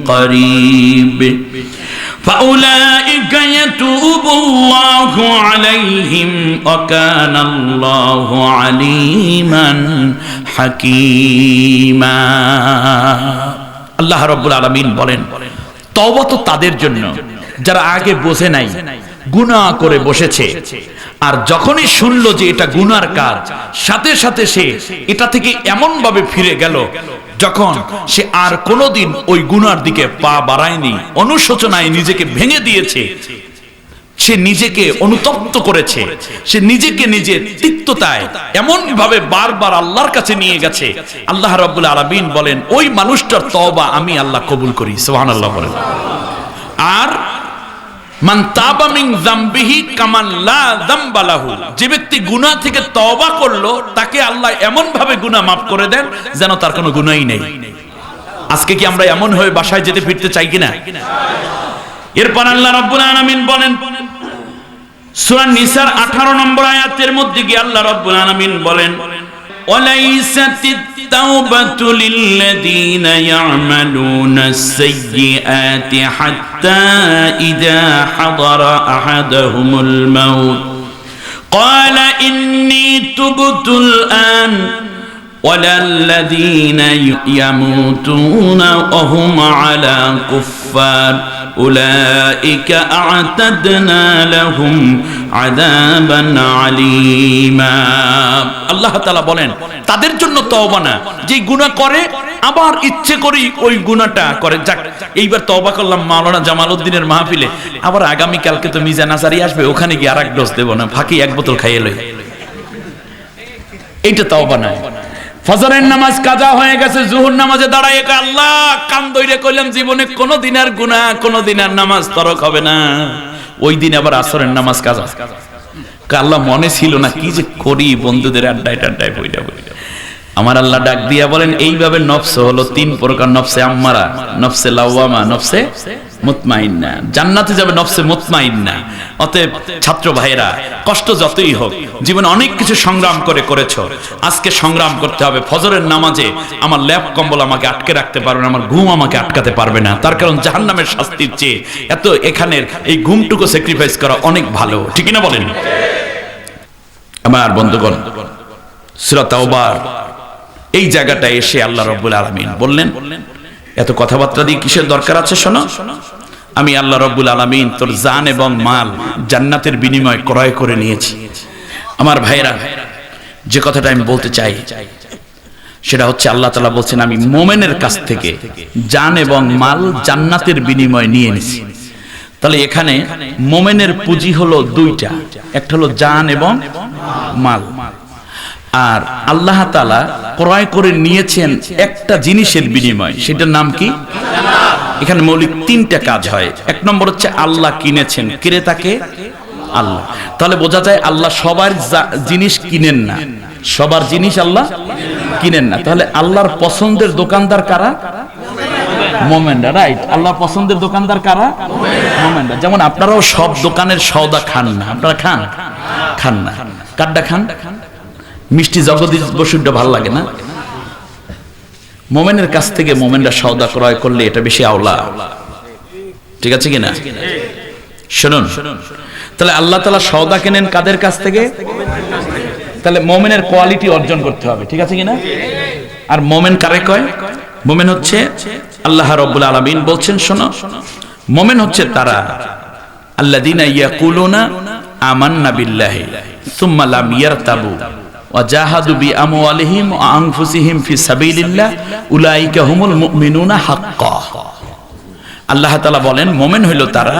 ক্বারীব ফাউলাইকা ইয়াতুবুল্লাহু আলাইহিম ওয়া কানাল্লাহু আলীমান হাকীমা। আল্লাহ রাব্বুল আলামিন বলেন, তওবা তো তাদের জন্য যারা আগে বোঝে নাই, গুনাহ করে বসেছে, আর যখনই শুনলো যে এটা গুনার কাজ, সাথে সাথে সে এটা থেকে এমন ভাবে ফিরে গেল যখন সে আর কোনোদিন ওই গুনার দিকে পা বাড়ায়নি, অনুশোচনায় নিজেকে ভেঙে দিয়েছে, সে নিজেকে অনুতপ্ত করেছে, সে নিজেকে নিজের তিক্ততায় এমন ভাবে বারবার আল্লাহর কাছে নিয়ে গেছে। আল্লাহ রাব্বুল আলামিন বলেন, ওই মানুষটার তওবা আমি আল্লাহ কবুল করি। সুবহানাল্লাহ বলেন। আর মান তাবা মিন যামবিহি কামান লা যামবা লাহু, যে ব্যক্তি গুনাহ থেকে তওবা করলো তাকে আল্লাহ এমন ভাবে গুনাহ মাফ করে দেন যেন তার কোনো গুনাহই নেই। আজকে কি আমরা এমন হয়ে বাসায় যেতে ফিরতে চাই কিনা? এরপর আল্লাহ রাব্বুল আলামিন বলেন, সূরা নিসার 18 নম্বর আয়াতের মধ্যে গিয়ে আল্লাহ রাব্বুল আলামিন বলেন, ওয়ালাইসাতিত তাওবাতু লিল্লাযীনা ইয়া'মালুনা আস-সাইয়্যাতি হাত্তা ইযা হাদারা আহাদাহুমুল মাউত ক্বালা ইন্নী তুবতুল আন ওয়ালাল্লাযীনা ইয়ামুতুনা ওয়া হুম আলা কুফফার উলাইকা আ'তাদনা লাহুম আযাবান আলীমা। আল্লাহ তাআলা বলেন, তাদের জন্য তওবা না যে গুনাহ করে আবার ইচ্ছে করি ওই গুনাহটা করে। যাক, এইবার তওবা করলাম মাওলানা জামালউদ্দিনের মাহফিলে, আবার আগামী কালকে তো মিজান আসারি আসবে, ওখানে গিয়ে আরেক ডোজ দেব না, ফাঁকি এক বোতল খাইয়ে লই। এইটা তওবা না। ফজরের নামাজ কাজা হয়ে গেছে, জোহর নামাজে দাঁড়ায় আল্লাহ কান ধরে কইলাম জীবনে কোনোদিন আর গুনাহ, কোনোদিন আর নামাজ তরক হবে না। ওই দিন আবার আসরের নামাজ কাজা। আল্লাহ মনে ছিল না কি যে করি, বন্ধুদের আড্ডায় টাড্ডায় বইটা বই। আমার আল্লাহ ডাক দিয়া বলেন, এইভাবে নফস হলো তিন প্রকার, নফসে আম্মারা, নফসে লাওয়ামা, নফসে মুতমাইন্না, জান্নাতে যাবে নফসে মুতমাইন্না। অতএব ছাত্র ভাইরা, কষ্ট যতই হোক, জীবনে অনেক কিছু সংগ্রাম করেছো, আজকে সংগ্রাম করতে হবে। ফজরের নামাজে আমার ল্যাপ কম্বল আমাকে আটকে রাখতে পারবে না, আমার ঘুম আমাকে আটকাতে পারবে না। তার কারণ জাহান্নামের শাস্তির চেয়ে এত এখানের এই ঘুমটুকু স্যাক্রিফাইস করা অনেক ভালো, ঠিক না বলেন? আমার বন্ধুগণ, সূরা তাওবার এই জায়গাটা এসে আল্লাহ রাব্বুল আলামিন বললেন, এত কথাবার্তা দিয়ে কিসের দরকার আছে? শোনো, আমি আল্লাহ রাব্বুল আলামিন তোর জান এবং মাল জান্নাতের বিনিময়ে ক্রয় করে নিয়েছি। আমার ভাইরা, যে কথাটা আমি বলতে চাই সেটা হচ্ছে, আল্লাহ তাআলা বলছেন আমি মুমিনের কাছ থেকে জান এবং মাল জান্নাতের বিনিময়ে নিয়ে নিয়েছি। তাহলে এখানে মুমিনের পুঁজি হলো দুইটা, একটা হলো জান এবং মাল। আর আল্লাহ তাআলা ক্রয় করে নিয়েছেন একটা জিনিসের বিনিময়, সেটার নাম কি? এখানে মৌলিক তিনটা কাজ হয়। এক নম্বর হচ্ছে আল্লাহ কিনেছেন, ক্রেতাকে আল্লাহ। তাহলে বোঝা যায় আল্লাহ সবার জিনিস কিনেন না, সবার জিনিস আল্লাহ কিনেন না। তাহলে আল্লাহর পছন্দের দোকানদার কারা? মোমেনরা, রাইট। আল্লাহর পছন্দের দোকানদার কারা? মোমেনরা। যেমন আপনারাও সব দোকানের সওদা খান না, আপনারা খান না। কারটা খান? মিষ্টি জগদীশ বসুরটা ভালো লাগে না? মোমেনের কাছ থেকে মোমেনরা সওদা ক্রয় করলে এটা বেশি আওলা, ঠিক আছে কিনা? শুনুন, তাহলে আল্লাহ তাআলা সওদা কেনেন কাদের কাছ থেকে? তাহলে মোমেনের কোয়ালিটি অর্জন করতে হবে, ঠিক আছে কিনা? আর মোমেন কারে কয়? মোমেন হচ্ছে আল্লাহ রাব্বুল আলামিন বলছেন, শোনো, মোমেন হচ্ছে তারা আল্লাযীনা ইয়াকুলুনা আমান্না বিল্লাহি সুম্মা লাম ইয়ারতাবু ওয়া জাহাদু বিআমওয়ালিহিম ওয়া আনফুসিহিম ফি সাবিলিল্লাহ উলাইকা হুমুল মুমিনুনা হাক্কা। আল্লাহ তাআলা বলেন, মোমেন হইল তারা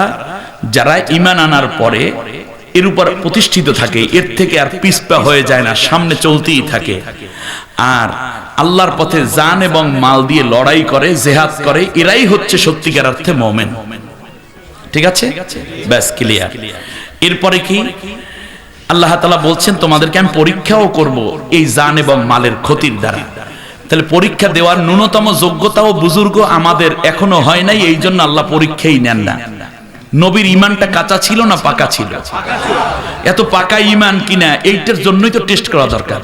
যারা ঈমান আনার পরে এর উপর প্রতিষ্ঠিত থাকে, এর থেকে আর পিছপা হয়ে যায় না, সামনে চলতেই থাকে, আর আল্লাহর পথে জান এবং মাল দিয়ে লড়াই করে, জিহাদ করে, এরাই হচ্ছে সত্যিকার অর্থে মুমিন। ঠিক আছে, ব্যাস ক্লিয়ার। এরপরে কি আল্লাহ তাআলা বলছেন, তোমাদেরকে আমি পরীক্ষাও করব এই জান এবং মালের ক্ষতির দ্বারা। তাহলে পরীক্ষা দেওয়ার ন্যূনতম যোগ্যতাও বুজুর্গ আমাদের এখনো হয় নাই, এই জন্য আল্লাহ পরীক্ষাই নেন না। নবীর ঈমানটা কাঁচা ছিল না পাকা ছিল? এত পাকা ঈমান কিনা এইটার জন্যই তো টেস্ট করা দরকার।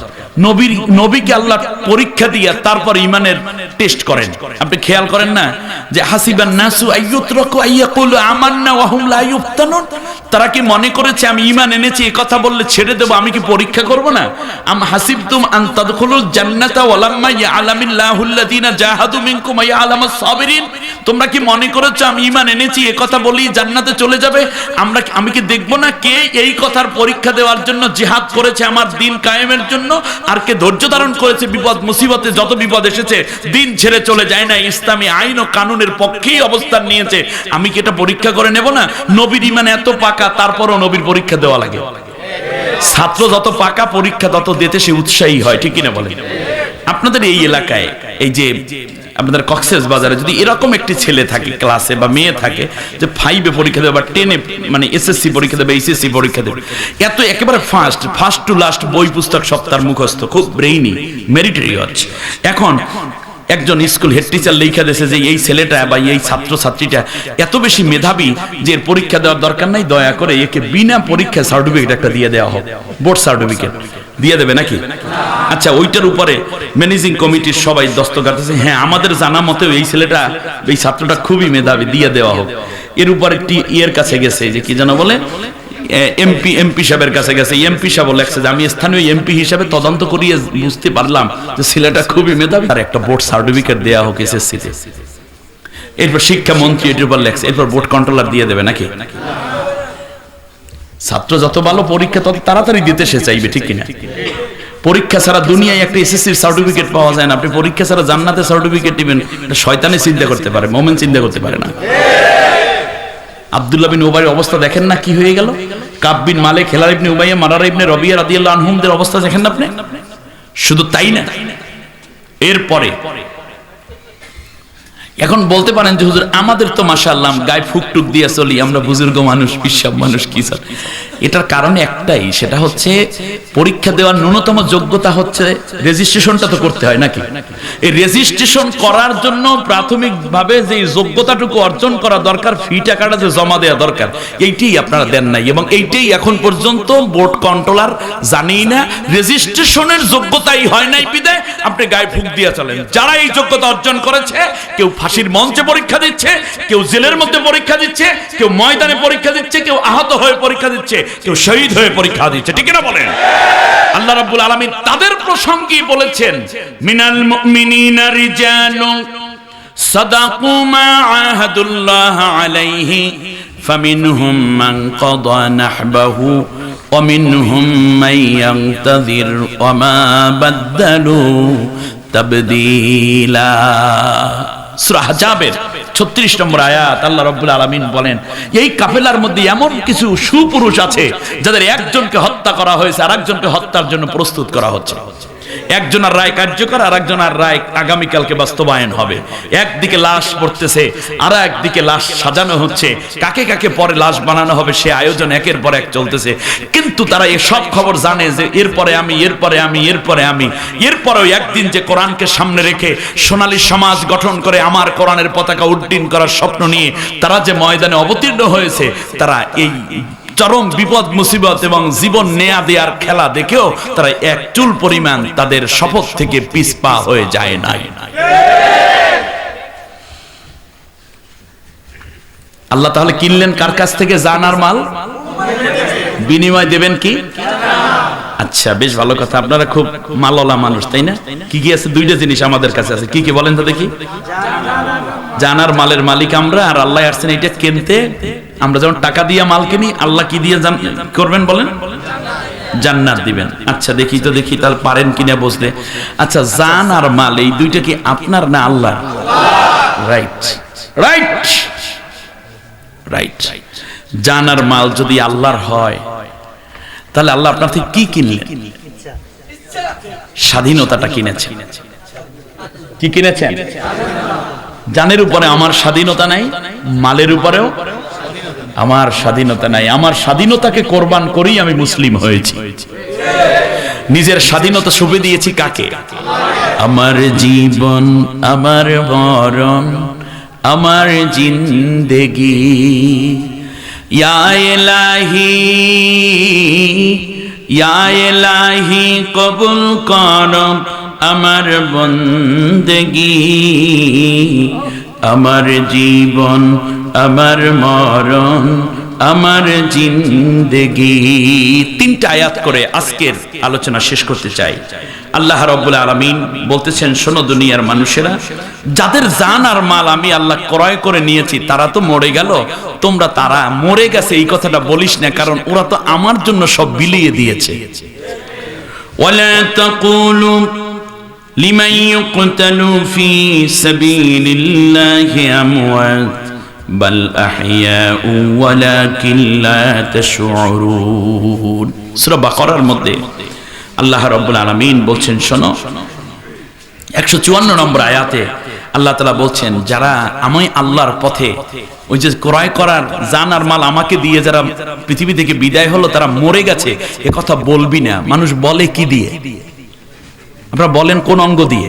নবীকে আল্লাহ পরীক্ষা দিয়ে তারপর ঈমানের টেস্ট করেন। আপনি খেয়াল করেন না যে হাসিবান নাসু আইয়ুতরাকু আইয়াকুলু আমান্না ওয়া হুম লা ইফতানুন, তারা কি মনে করেছে আমি ঈমান এনেছি এই কথা বললে ছেড়ে দেব, আমি কি পরীক্ষা করব না? আম হাসিবতুম আন তাদখুলুল জান্নাতা ওয়া লাম্মা ইয়ালামিল্লাহুল্লাযীনা জাহাদু মিনকুম ওয়া ইয়ালামাস সাবিরিন, তোমরা কি মনে করেছো আমি ঈমান এনেছি এই কথা বলি জান্নাতে চলে যাবে? আমি কি দেখব না কে এই কথার পরীক্ষা দেওয়ার জন্য জিহাদ করেছে আমার দ্বীন কায়েমের জন্য, আর কে ধৈর্য ধারণ করেছে বিপদ মুসিবতে, যত বিপদ এসেছে দ্বীন ছেড়ে চলে যায় না, ইসলামী আইন ও কানুনের পক্ষেই অবস্থান নিয়েছে। আমি কি এটা পরীক্ষা করে নেব না? নবীর ঈমান এত পাকা, তারপরও নবীর পরীক্ষা দেওয়া লাগে। ছাত্র যত পাকা, পরীক্ষা তত দিতে সে উৎসাহী হয়, ঠিক কিনা বলেন? আপনাদের এই এলাকায়, এই যে আপনাদের কক্সেস বাজারে যদি এরকম একটি ছেলে থাকে ক্লাসে বা মেয়ে থাকে যে 5 এ পরীক্ষা দেবে বা 10 এ মানে এসএসসি পরীক্ষা দেবে, এইচএসসি পরীক্ষা দেবে, এত একেবারে ফার্স্ট টু লাস্ট বই পুস্তক সব তার মুখস্থ, খুব ব্রেইনি, মেরিটরি হচ্ছে। এখন একজন স্কুল হেড টিচার লেখা দিয়েছে যে এই ছেলেটা বা এই ছাত্র ছাত্রীটা এত বেশি মেধাবী যে এর পরীক্ষা দেওয়ার দরকার নাই, দয়া করে একে বিনা পরীক্ষা সার্টিফিকেট একটা দিয়ে দেওয়া হোক, বোর্ড সার্টিফিকেট দিয়ে দেবে নাকি? আচ্ছা, ওইটার উপরে ম্যানেজিং কমিটির সবাই দস্তখত আছে, হ্যাঁ আমাদের জানা মতে এই ছেলেটা, এই ছাত্রটা খুবই মেধাবী, দিয়ে দেওয়া হোক। এর উপর একটি ইয়ের কাছে গেছে, যে কি যেন বলে, এমপি সাহেবের কাছে গেছে, এমপি সাহেব লেখছে যে আমি স্থানীয় এমপি হিসাবে তদন্ত করিয়ে বুঝতে পারলাম যে ছেলেটা খুবই মেধাবী, আর একটা বোর্ড সার্টিফিকেট দেওয়া হোক এসএসসিতে। এরপর শিক্ষামন্ত্রী এটির উপর লেখছে, এরপর বোর্ড কন্ট্রোলার দিয়ে দেবে নাকি? ছাত্র যত ভালো পরীক্ষা তত তাড়াতাড়ি দিতে সে চাইবে, ঠিক কিনা? পরীক্ষা ছাড়া দুনিয়ায় একটা এসএসসির সার্টিফিকেট পাওয়া যায় না। আপনি পরীক্ষা ছাড়া জান্নাতের সার্টিফিকেট দিবেন, এটা শয়তানে চিন্তা করতে পারে, মুমিন চিন্তা করতে পারে না। আব্দুল্লাহ বিন উবাইয়ের অবস্থা দেখেন না কি হয়ে গেল? কাব বিন মালিক, হেলাল ইবনে উমাইয়া, মারারা ইবনে রবিয়া রাদিয়াল্লাহু আনহুমদের অবস্থা দেখেন না আপনি? শুধু তাই না, এরপরে এখন বলতে পারেন যে হুজুর আমাদের তো মাশাআল্লাহ গায়ে ফুকটুক দিয়ে চলি, আমরা বুজুর্গ মানুষ, পিসাব মানুষ, কি স্যার এটার কারণ একটাই, সেটা হচ্ছে পরীক্ষা দেওয়ার ন্যূনতম যোগ্যতা হচ্ছে রেজিস্ট্রেশনটা তো করতে হয় নাকি? এই রেজিস্ট্রেশন করার জন্য প্রাথমিকভাবে যে যোগ্যতাটুকু অর্জন করা দরকার, ফি টাকাটা যে জমা দেওয়া দরকার, এইটাই আপনারা দেন নাই। এবং এইটাই এখন পর্যন্ত বোর্ড কন্ট্রোলার জানেই না। রেজিস্ট্রেশনের যোগ্যতাই হয় নাই বিদায় আপনি গায়ে ফুঁক দিয়ে চলেন। যারা এই যোগ্যতা অর্জন করেছে, কেউ ফাঁসির মঞ্চে পরীক্ষা দিচ্ছে, কেউ জেলের মধ্যে পরীক্ষা দিচ্ছে, কেউ ময়দানে পরীক্ষা দিচ্ছে, কেউ আহত হয়ে পরীক্ষা দিচ্ছে, কেউ শহীদ হয়ে পরীক্ষা দিচ্ছে। ঠিক না বলেন? আল্লাহ রাব্বুল আলামিন তাদের প্রসঙ্গে বলেছেন, মিনাল মুমিনিনা রিজালুন সাদাকু মা আহাদুল্লাহ আলাইহি ফামিনহুম মান কাদা নাহবাহু ওয়া মিনহুম মান ইয়ানতাযির ওয়া মা বাদদালু তাবদীলা। সূরা আহজাবের 36 নম্বর আয়াত। আল্লাহ রাব্বুল আলামিন বলেন, এই কাফেলার মধ্যে এমন কিছু সুপুরুষ আছে যাদের একজনকে হত্যা করা হয়েছে আর একজনকে হত্যার জন্য প্রস্তুত করা হচ্ছে। একজনের রায় কার্যকর, আর একজনের রায় আগামীকালকে বাস্তবায়ন হবে। একদিকে লাশ পড়তেছে, আর একদিকে লাশ সাজানো হচ্ছে, কাকে কাকে পরে লাশ বানানো হবে সে আয়োজন একের পর এক চলতেছে। কিন্তু তারা এসব খবর জানে যে এরপরে আমি, এরপরে আমি, এরপরে আমি। এরপরেও একদিন যে কোরআনকে সামনে রেখে সোনালী সমাজ গঠন করে আমার কোরআনের পতাকা উড্ডীন করার স্বপ্ন নিয়ে তারা যে ময়দানে অবতীর্ণ হয়েছে, তারা এই চরম বিপদ মুসিবত এবং জীবন নেয়া দেয়ার খেলা দেখেও তারা এক চুল পরিমাণ তাদের শপথ থেকে পিছপা হয়ে যায় নাই। আল্লাহ তাহলে কিনলেন কার কাছ থেকে? জান আর মাল। বিনিময় দেবেন কি? আচ্ছা, বেশ ভালো কথা। আপনারা খুব মালওয়ালা মানুষ, তাই না? কি কি আছে? দুইটা জিনিস আমাদের কাছে আছে। কি কি বলেন তো দেখি? জান আর মালের মালিক আমরা, আর আল্লাহ আসছেন এটা কিনতে। আমরা যেমন টাকা দিয়ে মাল কিনি, আল্লাহ কি দিয়ে করবেন বলেন? জান্নাত দিবেন। আচ্ছা দেখি তো, দেখি তাহলে পারেন কিনা বুঝতে। আচ্ছা, জান আর মাল এই দুইটা কি আপনার না আল্লাহ? Right, right, right. জান আর মাল যদি আল্লাহর হয়, তাহলে আল্লাহ আপনার থেকে কি কিনলেন? স্বাধীনতাটা কিনেছেন। কি কিনেছেন? জানের উপরে আমার স্বাধীনতা নাই, মালের উপরেও আমার স্বাধীনতা নাই। আমার স্বাধীনতাকে কোরবান করেই আমি মুসলিম হয়েছি। নিজের স্বাধীনতা সঁপে দিয়েছি কাকে? আমার জীবন, আমার মরণ, আমার জিন্দেগি। ইয়া ইলাহি, ইয়া ইলাহি কবুল কর আমার বন্দেগি। আমার জীবন, আমার মরণ, আমার জিন্দেগি। তিনটা আয়াত করে আজকের আলোচনা শেষ করতে চাই। আল্লাহ রাব্বুল আলামিন বলতেছেন, শোনো দুনিয়ার মানুষেরা, যাদের জান আর মাল আমি আল্লাহ ক্রয় করে নিয়েছি তারা তো মরে গেল। তোমরা তারা মরে গেছে এই কথাটা বলিস না, কারণ ওরা তো আমার জন্য সব বিলিয়ে দিয়েছে। ওয়ালা তাকুলু লিমান ইউকতালু ফি সাবিলিল্লাহি আমওয়াত বাল আহইয়াউ ওয়ালাকিন লা তাশউরুন। সূরা বাকারার মধ্যে আল্লাহ রাব্বুল আলামিন বলছেন, শোনো, 154 নম্বর আয়াতে আল্লাহ তাআলা বলছেন, যারা আমি আল্লাহর পথে ওই যে ক্রয় করার জান আর মাল আমাকে দিয়ে যারা পৃথিবী থেকে বিদায় হলো, তারা মরে গেছে, এ কথা বলবি না। মানুষ বলে কি দিয়ে? আপনারা বলেন কোন অঙ্গ দিয়ে?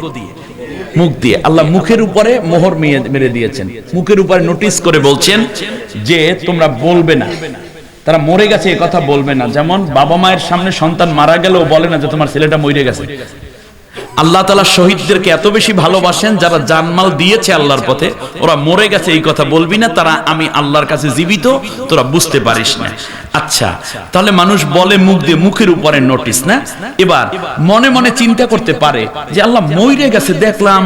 মুখ দিয়ে। আল্লাহ মুখের উপরে মোহর মেরে দিয়েছেন, মুখের উপরে নোটিশ করে বলছেন যে তোমরা বলবে না তারা মরে গেছে, এ কথা বলবে না। যেমন বাবা মায়ের সামনে সন্তান মারা গেলেও বলে না যে তোমার ছেলেটা মরে গেছে। আল্লাহ তাআলা শহীদদেরকে এত বেশি ভালোবাসেন, যারা জানমাল দিয়েছে আল্লাহর পথে, ওরা মরে গেছে এই কথা বলবি না, তারা আমি আল্লাহর কাছে জীবিত, তোরা বুঝতে পারিস না। আচ্ছা, তাহলে মানুষ বলে মুখ দিয়ে, মুখের উপরে নোটিস না। এবার মনে মনে চিন্তা করতে পারে যে আল্লাহ মরে গেছে, দেখলাম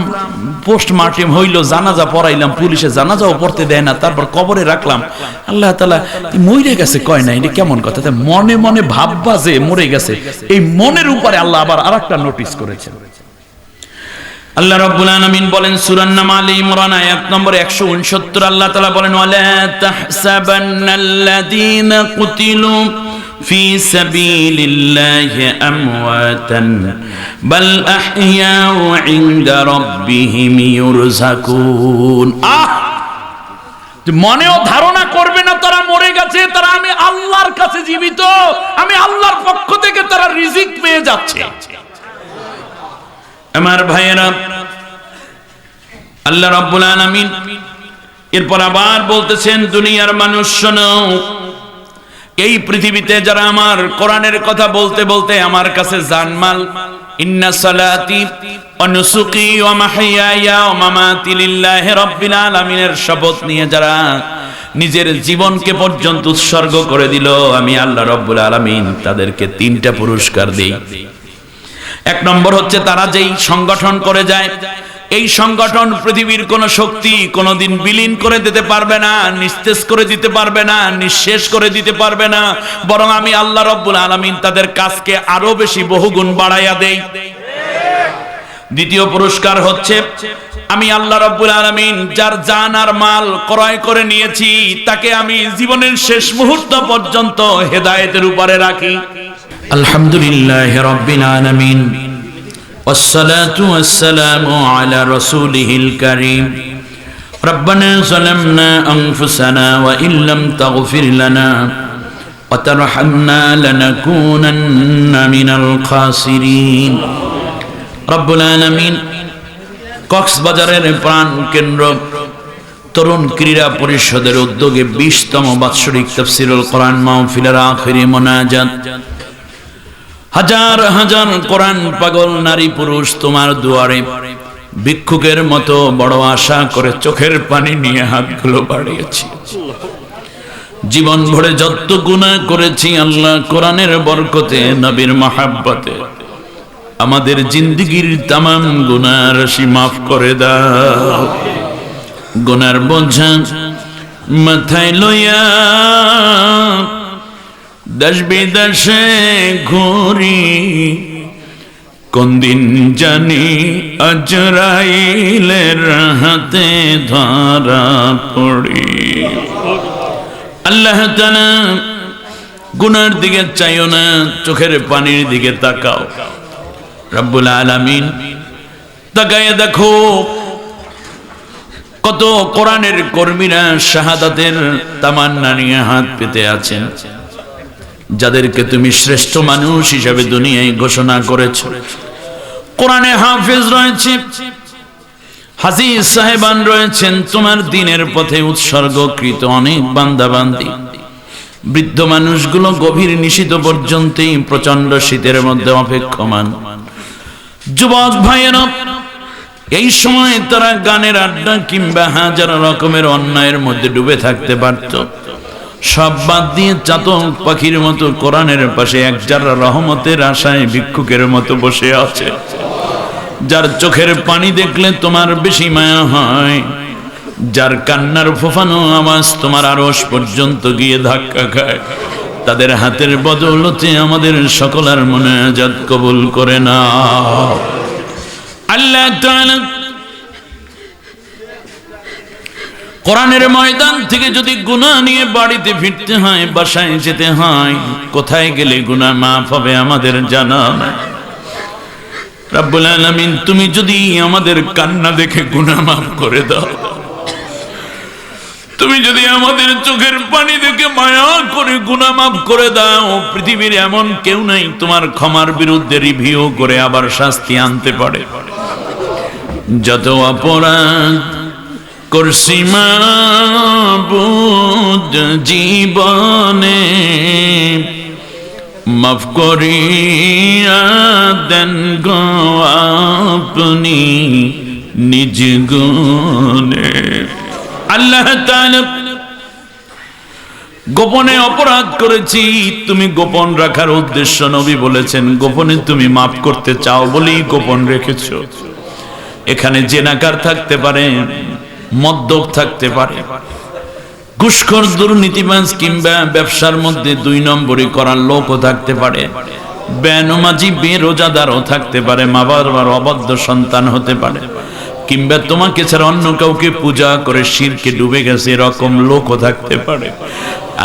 পোস্টমার্টেম হইল, জানাজা পড়াইলাম, পুলিশে জানাজাও পড়তে দেয় না, তারপর কবরে রাখলাম, আল্লাহ তাআলা মরে গেছে কয় না, এটা কেমন কথা? মনে মনে ভাববা যে মরে গেছে, এই মনের উপরে আল্লাহ আবার আরেকটা নোটিস করেছেন। আল্লাহ রাব্বুল আলামিন বলেন সূরা নাম আলে ইমরান আয়াত নম্বর 169, আল্লাহ তাআলা বলেন, ওয়ালা তাহসাবান্নাল্লাযীনা কুতিলু ফি সাবিলিল্লাহি আমওয়াতান বাল আহইয়াউ ইনদা রাব্বিহিম ইউরযাকুন। মনেও ধারণা করবে না তারা মরে গেছে, তারা আমি আল্লাহর কাছে জীবিত, আমি আল্লাহর পক্ষ থেকে তারা রিজিক পেয়ে যাচ্ছে। আমার ভাইয়েরা, আল্লাহ রাব্বুল আলামিন এরপর আবার বলতেছেন, দুনিয়ার মানুষ শোনো, এই পৃথিবীতে যারা আমার কোরআনের কথা বলতে বলতে আমার কাছে জানমাল, ইন্না সালাতি ওয়া নুসুকি ওয়া মাহইয়ায়া ওয়া মামাতি লিল্লাহি রাব্বিল আলামিনের শপথ নিয়ে যারা নিজের জীবনকে পর্যন্ত উৎসর্গ করে দিল, আমি আল্লাহ রাব্বুল আলামিন তাদেরকে 3টা পুরস্কার দেই। এক নম্বর হচ্ছে তারা যেই সংগঠন করে যায়, এই সংগঠন পৃথিবীর কোন শক্তি কোনদিন বিলীন করে দিতে পারবে না, নিস্তেজ করে দিতে পারবে না, নিঃশেষ করে দিতে পারবে না, বরং আমি আল্লাহ রাব্বুল আলামিন তাদের কাজকে আরো বেশি বহুগুণ বাড়াইয়া দেই। দ্বিতীয় পুরস্কার হচ্ছে আমি আল্লাহ রাব্বুল আলামিন যার জান আর মাল ক্রয় করে নিয়েছি তাকে আমি জীবনের শেষ মুহূর্ত পর্যন্ত হেদায়েতের উপরে রাখি। আলহামদুলিল্লাহি রাব্বিল আলামিন والصلاة والسلام على رسوله الكريم ربنا ظلمنا أنفسنا وإن لم تغفر لنا وترحمنا لنكونن من الخاسرين رب العالمين কক্সবাজারের প্রাণ কেন্দ্র তরুণ ক্রীড়া পরিষদের উদ্যোগে 20তম বাৎসরিক তাফসীরুল কোরআন মাহফিলের আখিরি মোনাজাত। হাজার হাজার কোরআন পাগল নারী পুরুষ তোমার দুয়ারে ভিক্ষুকের মতো বড় আশা করে চোখের পানি নিয়ে হাতগুলো বাড়িয়েছি। জীবন ভরে যত গুনাহ করেছি আল্লাহ কোরআনের বরকতে, নবীর মহাব্বতে আমাদের জিন্দেগীর তামাম গুনাহ রাশি মাফ করে দাও। গুনার বোঝা মাথায় লইয়া দেশ বিদেশে ঘুরি, কোন দিন জানি আজরাইলের হাতে ধরা পড়ি। আল্লাহ তাআলা গুনার দিকে চাইও না, চোখের পানির দিকে তাকাও। রব্বুল আলামিন তাকায় দেখো কত কোরআনের কর্মীরা শাহাদাতের তামান্না নিয়ে হাত পেতে আছেন, যাদেরকে তুমি শ্রেষ্ঠ মানুষ হিসাবে দুনিয়ায় ঘোষণা করেছ। কোরআনে হাফেজ রয়েছে, হাফিজ সাহেবান রয়েছেন, তোমার দ্বীনের পথে উৎসর্গকৃত অনেক বান্দা বান্দি। বৃদ্ধ মানুষগুলো গভীর নিশীথ পর্যন্তই প্রচন্ড শীতের মধ্যে অপেক্ষমান। যুবক ভাইয়েরা, এই সময় তারা গানের আড্ডা কিংবা হাজার রকমের অন্যায়ের মধ্যে ডুবে থাকতে পারত। সব বাদ দিয়ে চাতক পাখির মতো কোরআনের পাশে একজারা রহমতের আশায় ভিক্ষুকের মতো বসে আছে, যার চোখের পানি দেখলে তোমার বেশি মায়া হয়, যার কান্নার ফোফানো আওয়াজ তোমার আরশ পর্যন্ত গিয়ে ধাক্কা খায়। তাদের হাতের বদৌলতে আমাদের সকলের মুনাজাত কবুল করে নাও। আল্লাহ তাআলা কোরআনের ময়দান থেকে যদি গুনাহ নিয়ে বাড়িতে ফিরতে হয়, বাসায় যেতে হয়, কোথায় গেলে গুনাহ মাফ হবে আমাদের জানা নাই। রব্বুল আলামিন তুমি যদি আমাদের কান্না দেখে গুনাহ মাফ করে দাও, তুমি যদি আমাদের চোখের পানি দেখে মায়া করে গুনাহ মাফ করে দাও, পৃথিবীর এমন কেউ নাই তোমার ক্ষমার বিরুদ্ধে রিভিউ করে আবার শাস্তি আনতে পারে। যত অপরাধ করছি মাবুদ জীবনে, মাফ করিয়া দেন গো আপনি নিজ গুণে। আল্লাহ তাআলা গোপনে অপরাধ করেছি, তুমি গোপন রাখার উদ্দেশ্য নবী বলেছেন, গোপনে তুমি মাফ করতে চাও বলেই গোপন রেখেছো। এখানে জেনাকার থাকতে পারে, মদ্যপ থাকতে পারে, ঘুষখোর দুর্নীতিবাজ কিংবা ব্যবসার মধ্যে 2 নম্বরি করার লোকও থাকতে পারে, বেনমাজি বেরোজাদারও থাকতে পারে, মা বাবার অবাধ্য সন্তান হতে পারে, কিংবা তোমাকে ছাড়া অন্য কাউকে পূজা করে শিরকে ডুবে গেছে এরকম লোকও থাকতে পারে।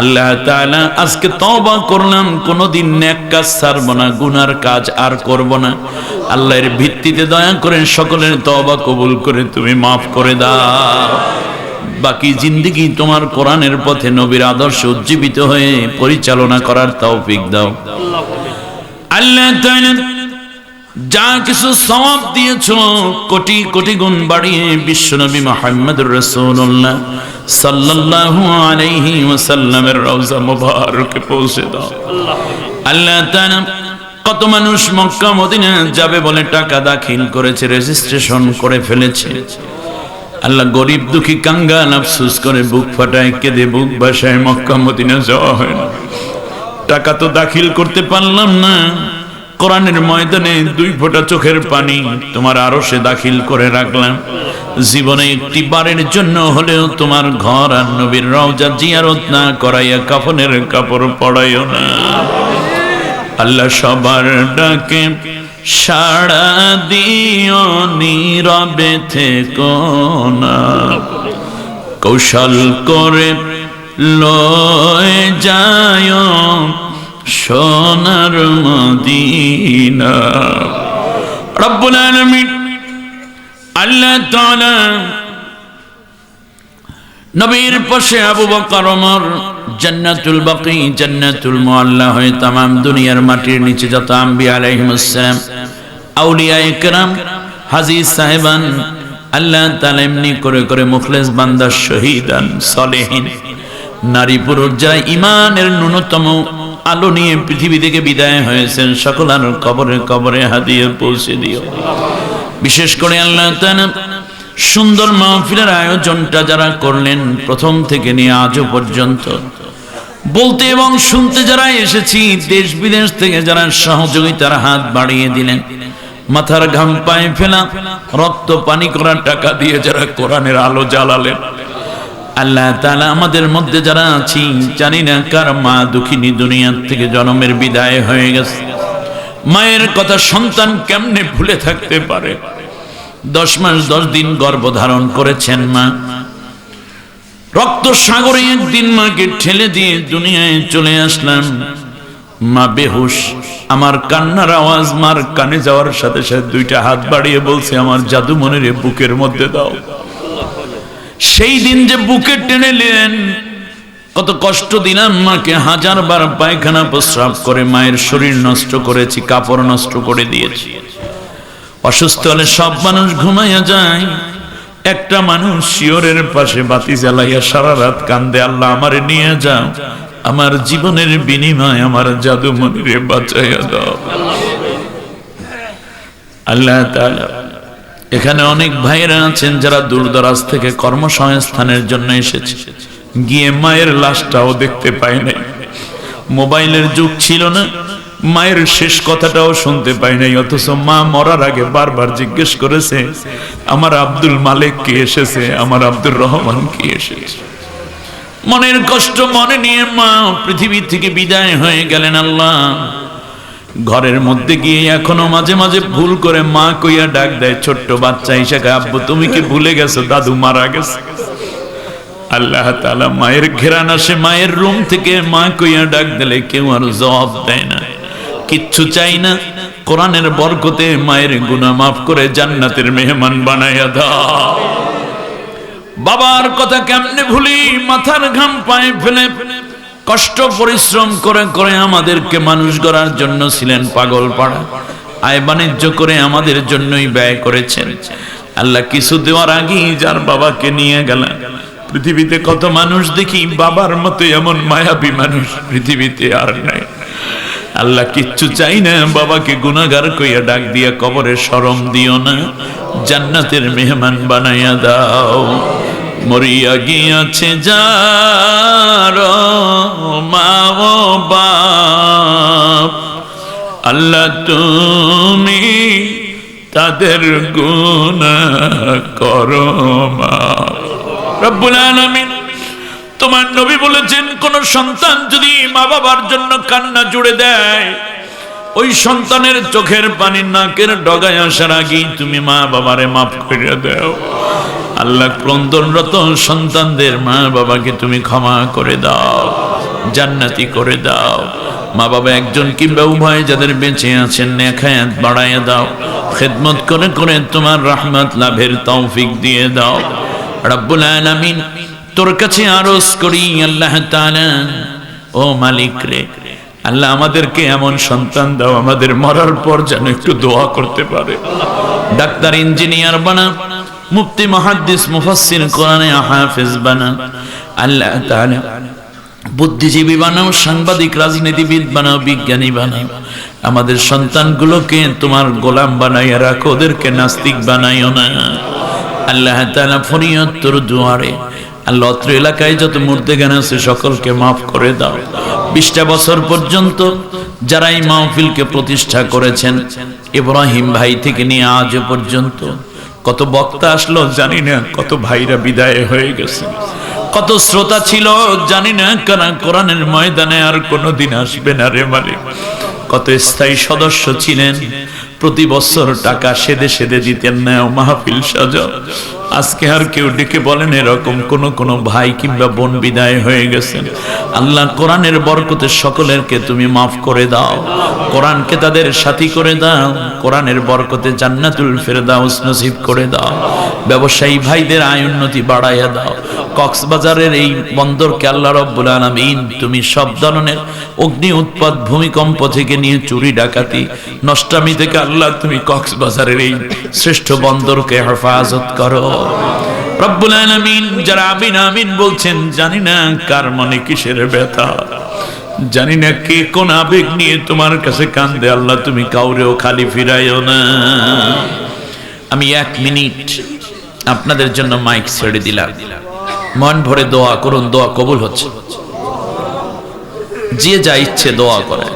আল্লাহ তাআলা আজকে তওবা করলাম, কোনোদিন নেক কাজ ছাড়ব না, গুনার কাজ আর করব না। আল্লাহর ভিত্তিতে দয়া করে সকলের তওবা কবুল করে তুমি মাফ করে দাও। বাকি জিন্দেগি তোমার কোরআনের পথে নবীর আদর্শ উজ্জীবিত হয়ে পরিচালনা করার তৌফিক দাও আল্লাহ তাআলা যা কিছু সওয়াব দিয়েছো কোটি কোটি গুণ বাড়িয়ে বিশ্বনবী মুহাম্মদুর রাসূলুল্লাহ সাল্লাল্লাহু আলাইহি ওয়াসাল্লামের রওজা মুবারকে পৌঁছে দাও আল্লাহ তাআলা কত মানুষ মক্কা মদিনা যাবে বলে টাকা দাখিল করেছে, রেজিস্ট্রেশন করে ফেলেছে। আল্লাহ গরিব দুঃখী কাঙ্গাল আফসোস করে বুক ফাটায় কেঁদে বুক ভাসায় মক্কা মদিনা যাওয়া হয় না। টাকা তো দাখিল করতে পারলাম না, কোরআনের ময়দানে 2 ফোঁটা চোখের পানি তোমার আরশে দাখিল করে রাখলাম। জীবনে একটি বারের জন্য হলেও তোমার ঘর আর নবীর রওজা জিয়ারত না করাইয়া কাফনের কাপড় পরাইও না। আল্লাহ সবার ডাকে সাড়া দিও, নীরবে থেকো না, কৌশল করে লয়ে যায় সোনার মদিনা। রব্বুল আলামিন আল্লাহ তাআলা নবীর পাশে আবু বকর ওমর জান্নাতুল বাকি জান্নাতুল মুআল্লা হয়ে तमाम দুনিয়ার মাটির নিচে যত আম্বিয়া আলাইহিস সালাম, আউলিয়া ইকরাম, হাজী সাহেবান আল্লাহ তাআলা এমনি করে করে মুখলেস বান্দা, শহীদান, সালেহিন, নারী পুরুষ যারা ঈমানের ন্যূনতম আলো নিয়ে পৃথিবী থেকে বিদায় হয়েছেন সকলের কবরে কবরে হাদিয়া পৌঁছে দিও। বিশেষ করে আল্লাহ তাআলা সুন্দর মাহফিলের আয়োজনটা যারা করলেন প্রথম থেকে নিয়ে আজও পর্যন্ত, বলতে এবং শুনতে যারা এসেছি, দেশ বিদেশ থেকে যারা সহযোগিতার হাত বাড়িয়ে দিলেন, মাথার ঘাম পায়ে ফেলা, রক্ত পানি করা টাকা দিয়ে যারা কোরআনের আলো জ্বালালেন, আল্লাহ তাআলা আমাদের মধ্যে যারা আছি জানি না কার মা দুঃখিনী দুনিয়ার থেকে জন্মের বিদায় হয়ে গেছে। মায়ের কথা সন্তান কেমনে ভুলে থাকতে পারে? 10 মাস 10 দিন গর্ভধারণ করেছেন মা, রক্ত সাগরে একদিন মাকে ঠেলে দিয়ে দুনিয়ায় চলে আসলাম। মা বেহুশ, আমার কান্নার আওয়াজ মার কানে যাওয়ার সাথে সাথে 2টা হাত বাড়িয়ে বলছে, আমার জাদু মনের বুকের মধ্যে দাও। সেই দিন যে বুকে টেনে নিলেন, কত কষ্ট দিলাম মাকে, 1000 বার পায়খানা প্রস্রাব করে মায়ের শরীর নষ্ট করেছি, কাপড় নষ্ট করে দিয়েছি। অসুস্থ হলে সব মানুষ ঘুমাইয়া যায়, একটা মানুষ শিয়রের পাশে বাতি জ্বালাইয়া সারা রাত কান্দে, আল্লাহ আমারে নিয়ে যাও, আমার জীবনের বিনিময় আমার জাদু মনিরে বাঁচাইয়া দাও। আল্লাহ তাআলা এখানে অনেক ভাইরা আছেন যারা দূর দরাজ থেকে কর্মসংস্থানের জন্য এসেছে, গিয়ে মায়ের লাশটাও দেখতে পায় নাই। মোবাইলের যুগ ছিল না, মায়ের শেষ কথাটাও শুনতে পাই নাই, অথচ মা মরার আগে বারবার জিজ্ঞেস করেছে, আমার আব্দুল মালিক কি এসেছে, আমার আব্দুর রহমান কি এসেছে। মনের কষ্ট মনে নিয়ে মা পৃথিবী থেকে বিদায় হয়ে গেলেন। আল্লাহ ঘরের মধ্যে গিয়ে এখনো মাঝে মাঝে ভুল করে মা কইয়া ডাক দেয়, ছোট্ট বাচ্চা হিসেবে, আব্বু তুমি কি ভুলে গেছো দাদু মারা গেছে? আল্লাহ তাআলা মায়ের ঘেরান আসে, মায়ের রুম থেকে মা কইয়া ডাক দিলে কেউ আর জবাব দেয় না, কিচ্ছু চাই না। কোরআনের বরকতে মায়ের গুনাহ মাফ করে জান্নাতের মেহমান বানাইয়া দাও। বাবার কথা কেমনে ভুলি, মাথার ঘাম পায়ে ফেলে কষ্ট পরিশ্রম করে করে আমাদেরকে মানুষ গড়ার জন্য ছিলেন পাগল পাড়া, আয় বাণিজ্য করে আমাদের জন্যই ব্যয় করেছেন। আল্লাহ কিছু দেওয়ার আগেই যার বাবাকে নিয়ে গেলেন। পৃথিবীতে কত মানুষ দেখি বাবার মতো এমন মায়াবী মানুষ পৃথিবীতে আর নাই। আল্লাহ কিচ্ছু চাই না, বাবাকে গুনাহগার কইয়া ডাক দিয়া কবরে শরম দিও না, জান্নাতের মেহমান বানাইয়া দাও। মরিয়া গিয়াছে যার মা ও বাপ, আল্লাহ তুমি তাদের গুনাহ করো মাফ। রব্বুল আলামিন তোমার নবী বলেছেন, কোন সন্তান যদি মা বাবার জন্য কান্না জুড়ে দেয়, ওই সন্তানের চোখের পানি নাকের ডগায় আসার আগেই তুমি মা বাবারে মাফ করে দাও। আল্লাহ ক্রন্দনরত সন্তানদের মা বাবাকে তুমি ক্ষমা করে দাও, জান্নাতি করে দাও। মা বাবা একজন কিংবা উভয় যাদের বেঁচে আছেন, নেক হায়াত বাড়াইয়া দাও, খেদমত করে করে তোমার রহমত লাভের তৌফিক দিয়ে দাও। রব্বুল আলামিন তোর কাছে আরজ করি আল্লাহ তাআলা, ও মালিক রে, আল্লাহ আমাদেরকে এমন সন্তান দাও আমাদের মরার পর যেন একটু দোয়া করতে পারে। ডাক্তার, ইঞ্জিনিয়ার বানা, মুফতি, মুহাদ্দিস, মুফাসসির, কোরআনে হাফেজ বানা আল্লাহ তাআলা। বুদ্ধিজীবী বানাও, সাংবাদিক, রাজনীতিবিদ বানাও, বিজ্ঞানী বানাও। আমাদের সন্তানগুলোকে তোমার গোলাম বানাইয়া রাখো, ওদেরকে নাস্তিক বানাইও না আল্লাহ তাআলা। ফরিয়াদ তোর দুয়ারে আল্লাহ। অত্র এলাকায় যত মুর্দেগান আছে সকলকে মাফ করে দাও। 20টা বছর পর্যন্ত যারা এই মাহফিলকে প্রতিষ্ঠা করেছেন, ইব্রাহিম ভাই থেকে নিয়ে আজ পর্যন্ত কত বক্তা আসলো জানি না, কত ভাইরা বিদায় হয়ে গেছে, কত শ্রোতা ছিল জানি না, কারণ কোরআনের ময়দানে আর কোনোদিন আসবে না রে মালিক। কত স্থায়ী সদস্য ছিলেন, প্রতি বছর টাকা সেদে সেদে দিতেন না মাহফিল সাজা। আজকে আর কেউ ডেকে বলেন এরকম কোন ভাই কিংবা বোন বিদায় হয়ে গেছেন। আল্লাহ কোরআনের বরকতে সকলেরকে তুমি মাফ করে দাও, কোরআনকে তাদের সাথী করে দাও, কোরআনের বরকতে জান্নাতুল ফেরদাউস নসিব করে দাও। ব্যবসায়ী ভাইদের আয় উন্নতি বাড়াইয়া দাও। কক্সবাজারের এই বন্দরকে আল্লাহ রাব্বুল আলামিন তুমি সব ধরনের অগ্নি উৎপাত, ভূমিকম্প থেকে নিয়ে চুরি ডাকাতি, নষ্টামি থেকে আল্লাহ তুমি কক্সবাজারের এই শ্রেষ্ঠ বন্দরকে হেফাজত করো রব্বুল আলামিন। যারা আমিন আমিন বলছেন জানি না কার মনে কিসের ব্যথা, জানি না কে কোন আবেগ নিয়ে তোমার কাছে কান্দে, আল্লাহ তুমি কাউরেও খালি ফিরাইও না। আমি 1 মিনিট আপনাদের জন্য মাইক ছেড়ে দিলাম, মন ভরে দোয়া করুন, দোয়া কবুল হচ্ছে। যে যা ইচ্ছে দোয়া করে।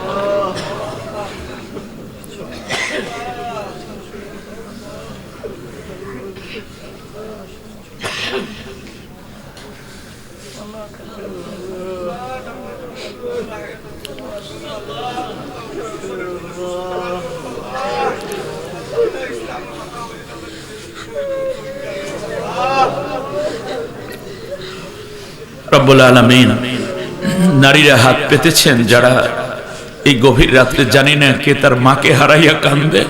রব্বুল আলামিন, নারীরা হাত পেতেছেন যারা এই গভীর রাত্রে জানি না কে তার মাকে হারাইয়া কান্দে,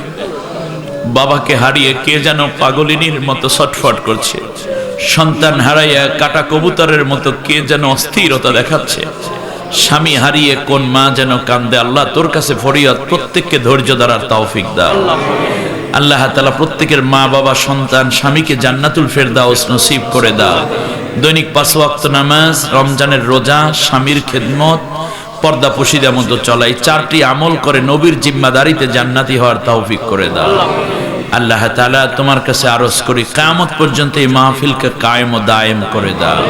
বাবাকে হারিয়ে কে যেন পাগলিনীর মতো ছটফট করছে, সন্তান হারাইয়া কাটা কবুতরের মতো কে যেন অস্থিরতা দেখাচ্ছে, স্বামী হারিয়ে কোন মা যেন কান্দে। আল্লাহ তোর কাছে ফরিয়াদ, প্রত্যেককে ধৈর্য ধরার তৌফিক দাও আল্লাহ তাআলা। প্রত্যেকের মা বাবা সন্তান স্বামীকে জান্নাতুল ফেরদাউস নসিব করে দাও। দৈনিক 5 ওয়াক্ত নামাজ, রমজানের রোজা, স্বামীর খেদমত, পর্দা পশিদা মতো চলাই, 4টি আমল করে নবীর জিম্মাদারিতে জান্নাতি হওয়ার তৌফিক করে দাও আল্লাহ তাআলা। তোমার কাছে আরজ করি কিয়ামত পর্যন্ত এই মাহফিলকে কায়েম ও দায়েম করে দাও।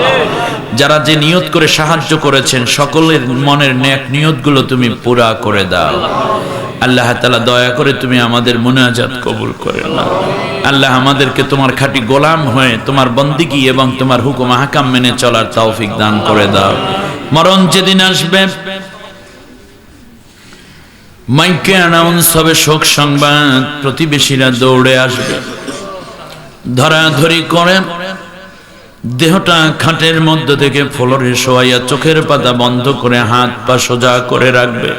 যারা যে নিয়ত করে সাহায্য করেছেন সকলের মনের নেক নিয়তগুলো তুমি পুরা করে দাও আল্লাহ তাআলা। দয়া করে তুমি আমাদের মুনাজাত কবুল করে নাও আল্লাহ। আমাদেরকে তোমার খাঁটি গোলাম হয়ে তোমার বন্দিগি এবং তোমার হুকুম আহকাম মেনে চলার তৌফিক দান করে দাও। মরণ যেদিন আসবে মাইকে অ্যানাউন্স হবে শোক সংবাদ, প্রতিবেশীরা দৌড়ে আসবে, ধরাধরি করে দেহটা খাটের মধ্য থেকে ফ্লোরে শোয়াইয়া চোখের পাতা বন্ধ করে হাত পা সোজা করে রাখবে।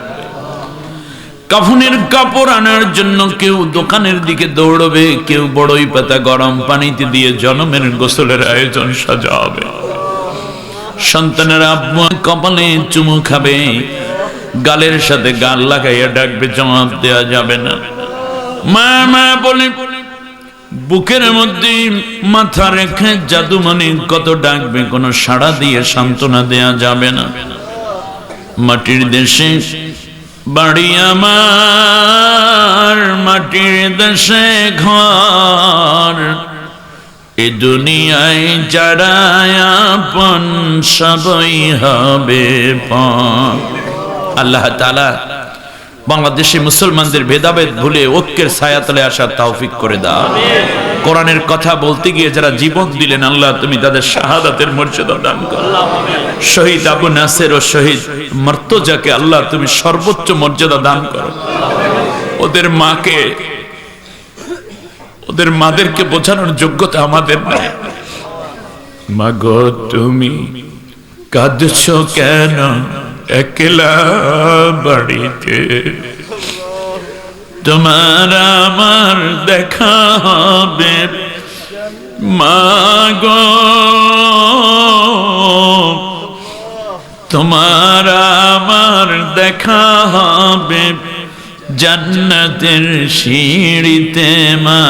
কাফনের কাপড় আনার জন্য কেউ দোকানের দিকে দৌড়বে, কেউ বড়ই পাতা গরম পানিতে দিয়ে জনমের গোসলের আয়োজন সাজাবে। সন্তানের আব্বু কপালে চুমু খাবে, গালের সাথে গাল লাগাইয়া ডাকবে, জবাব দেওয়া যাবে না। মা মা বলে বুকের মধ্যে মাথা রেখে জাদুমণি কত ডাকবে, কোনো সাড়া দিয়ে সান্ত্বনা দেয়া যাবে না। মাটির দেশে বাড়ি আমার, মাটির দেশে ঘর, এ দুনিয়ায় যারা আপন সবই হবে পর। আল্লাহ তাআলা বাংলাদেশে মুসলমানদের ভেদাভেদ ভুলে ঐক্যের ছায়াতলে আসার তৌফিক করে দাও। কোরআনের কথা বলতে গিয়ে যারা জীবন দিলেন আল্লাহ তুমি তাদের শাহাদাতের মর্যাদা দান করো। শহীদ আবু নাসের ও শহীদ মর্তজাকে আল্লাহ তুমি সর্বোচ্চ মর্যাদা দান করো। ওদের মাকে, ওদের মাদেরকে বোঝানোর যোগ্যতা আমাদের নাই। মাগো তুমি কাঁদছো কেন একলা বাড়িতে, তোমার আমার দেখা হবে মাগো তোমার আমার দেখা হবে জান্নাতের সিঁড়িতে মা।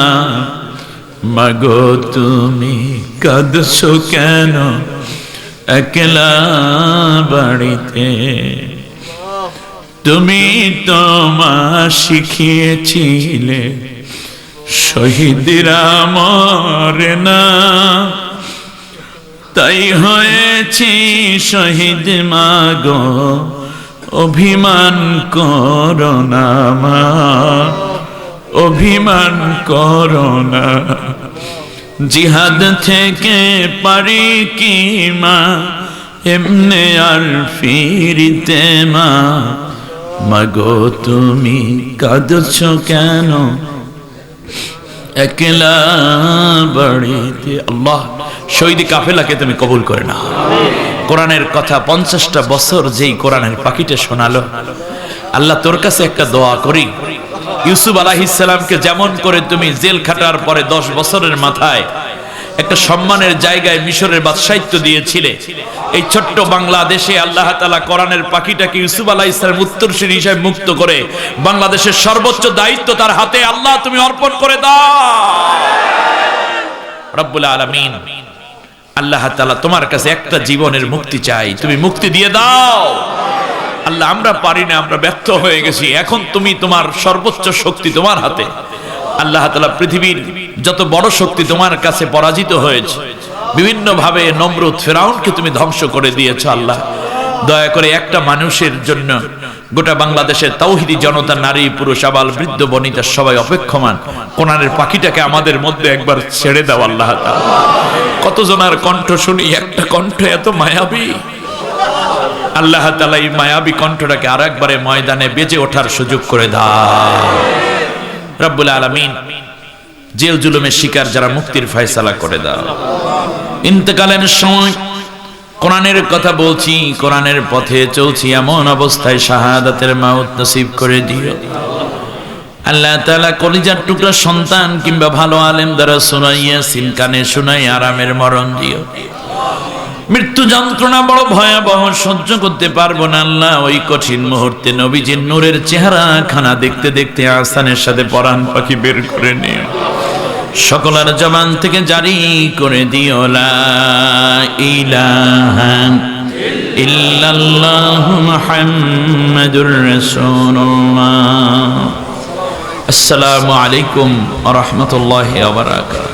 মাগো তুমি কাঁদছো কেন একলা বাড়িতে? তুমি তো মা শিখিয়েছিলে শহীদরা মরে না, তাই হয়েছি শহীদ মাগো অভিমান করো না মা, অভিমান করো না। জিহাদ থেকে পারি কি মা এমনে আর ফিরিতে মা। মাগো তুমি কাঁদছো কেন একলা বাড়িতে? আল্লাহ শহীদ কাফেলাকে তুমি কবুল করে না। কোরআনের কথা 50টা বছর যেই কোরআনের পাখিটা শোনালো, আল্লাহ তোর কাছে একটা দোয়া করি, ইউসুফ আলাইহিস সালামকে যেমন করে তুমি জেল খাটার পরে 10 বছরের মাথায় একটা সম্মানের জায়গায় মিশরের বাদশাহিত্য দিয়েছিলে, এই ছোট্ট বাংলাদেশে আল্লাহ তাআলা কোরআনের পাখিটাকে ইউসুফ আলাইহিস সালাম উত্তরসূরি হিসেবে মুক্ত করে বাংলাদেশের সর্বোচ্চ দায়িত্ব তার হাতে আল্লাহ তুমি অর্পণ করে দাও রব্বুল আলামিন। আল্লাহ তাআলা তোমার কাছে একটা জীবনের মুক্তি চাই, তুমি মুক্তি দিয়ে দাও আল্লাহ। আমরা পারি না, আমরা ব্যর্থ হয়ে গেছি, এখন তুমি তোমার সর্বোচ্চ শক্তি তোমার হাতে আল্লাহ তাআলা। পৃথিবীর যত বড় শক্তি তোমার কাছে পরাজিত হয়েছে, বিভিন্ন ভাবে নমরুদ ফেরাউনকে তুমি ধ্বংস করে দিয়েছো আল্লাহ। দয়া করে একটা মানুষের জন্য গোটা বাংলাদেশের তাওহীদি জনতা, নারী পুরুষ আবাল বৃদ্ধ বনিতা সবাই অপেক্ষমান, কোরআনের পাখিটাকে আমাদের মধ্যে একবার ছেড়ে দাও আল্লাহ তাআলা। কতজনের কণ্ঠ শুনি, একটা কণ্ঠ এত মায়াবী আল্লাহ তাআলা, এই মায়াবী কণ্ঠটাকে আরেকবারে ময়দানে বেজে ওঠার সুযোগ করে দাও রব্বুল আলামিন। জেল জুলুমের শিকার যারা, মুক্তির ফয়সালা করে দাও। ইন্তেকালের সময় কোরআনের কথা বলছি, কোরআনের পথে চলছি, এমন অবস্থায় শাহাদাতের মাউত নসিব করে দিও আল্লাহ তাআলা। কলিজার টুকরা সন্তান কিংবা ভালো আলেম দ্বারা শোনাইয়া সিনকানে শোনাই আরামের মরণ দিও। মৃত্যু যন্ত্রণা বড় ভয়াবহ, সহ্য করতে পারবো না আল্লাহ। ওই কঠিন মুহূর্তে নবীজির নূরের চেহারা খানা দেখতে দেখতে আহসানের সাথে পরাণ পাখি বের করে নিও, সকলের জবান থেকে জারি করে দিও লা ইলাহা ইল্লাল্লাহু মুহাম্মাদুর রাসূলুল্লাহ। আসসালামু আলাইকুম ওয়া রাহমাতুল্লাহি ওয়া বারাকাতুহু।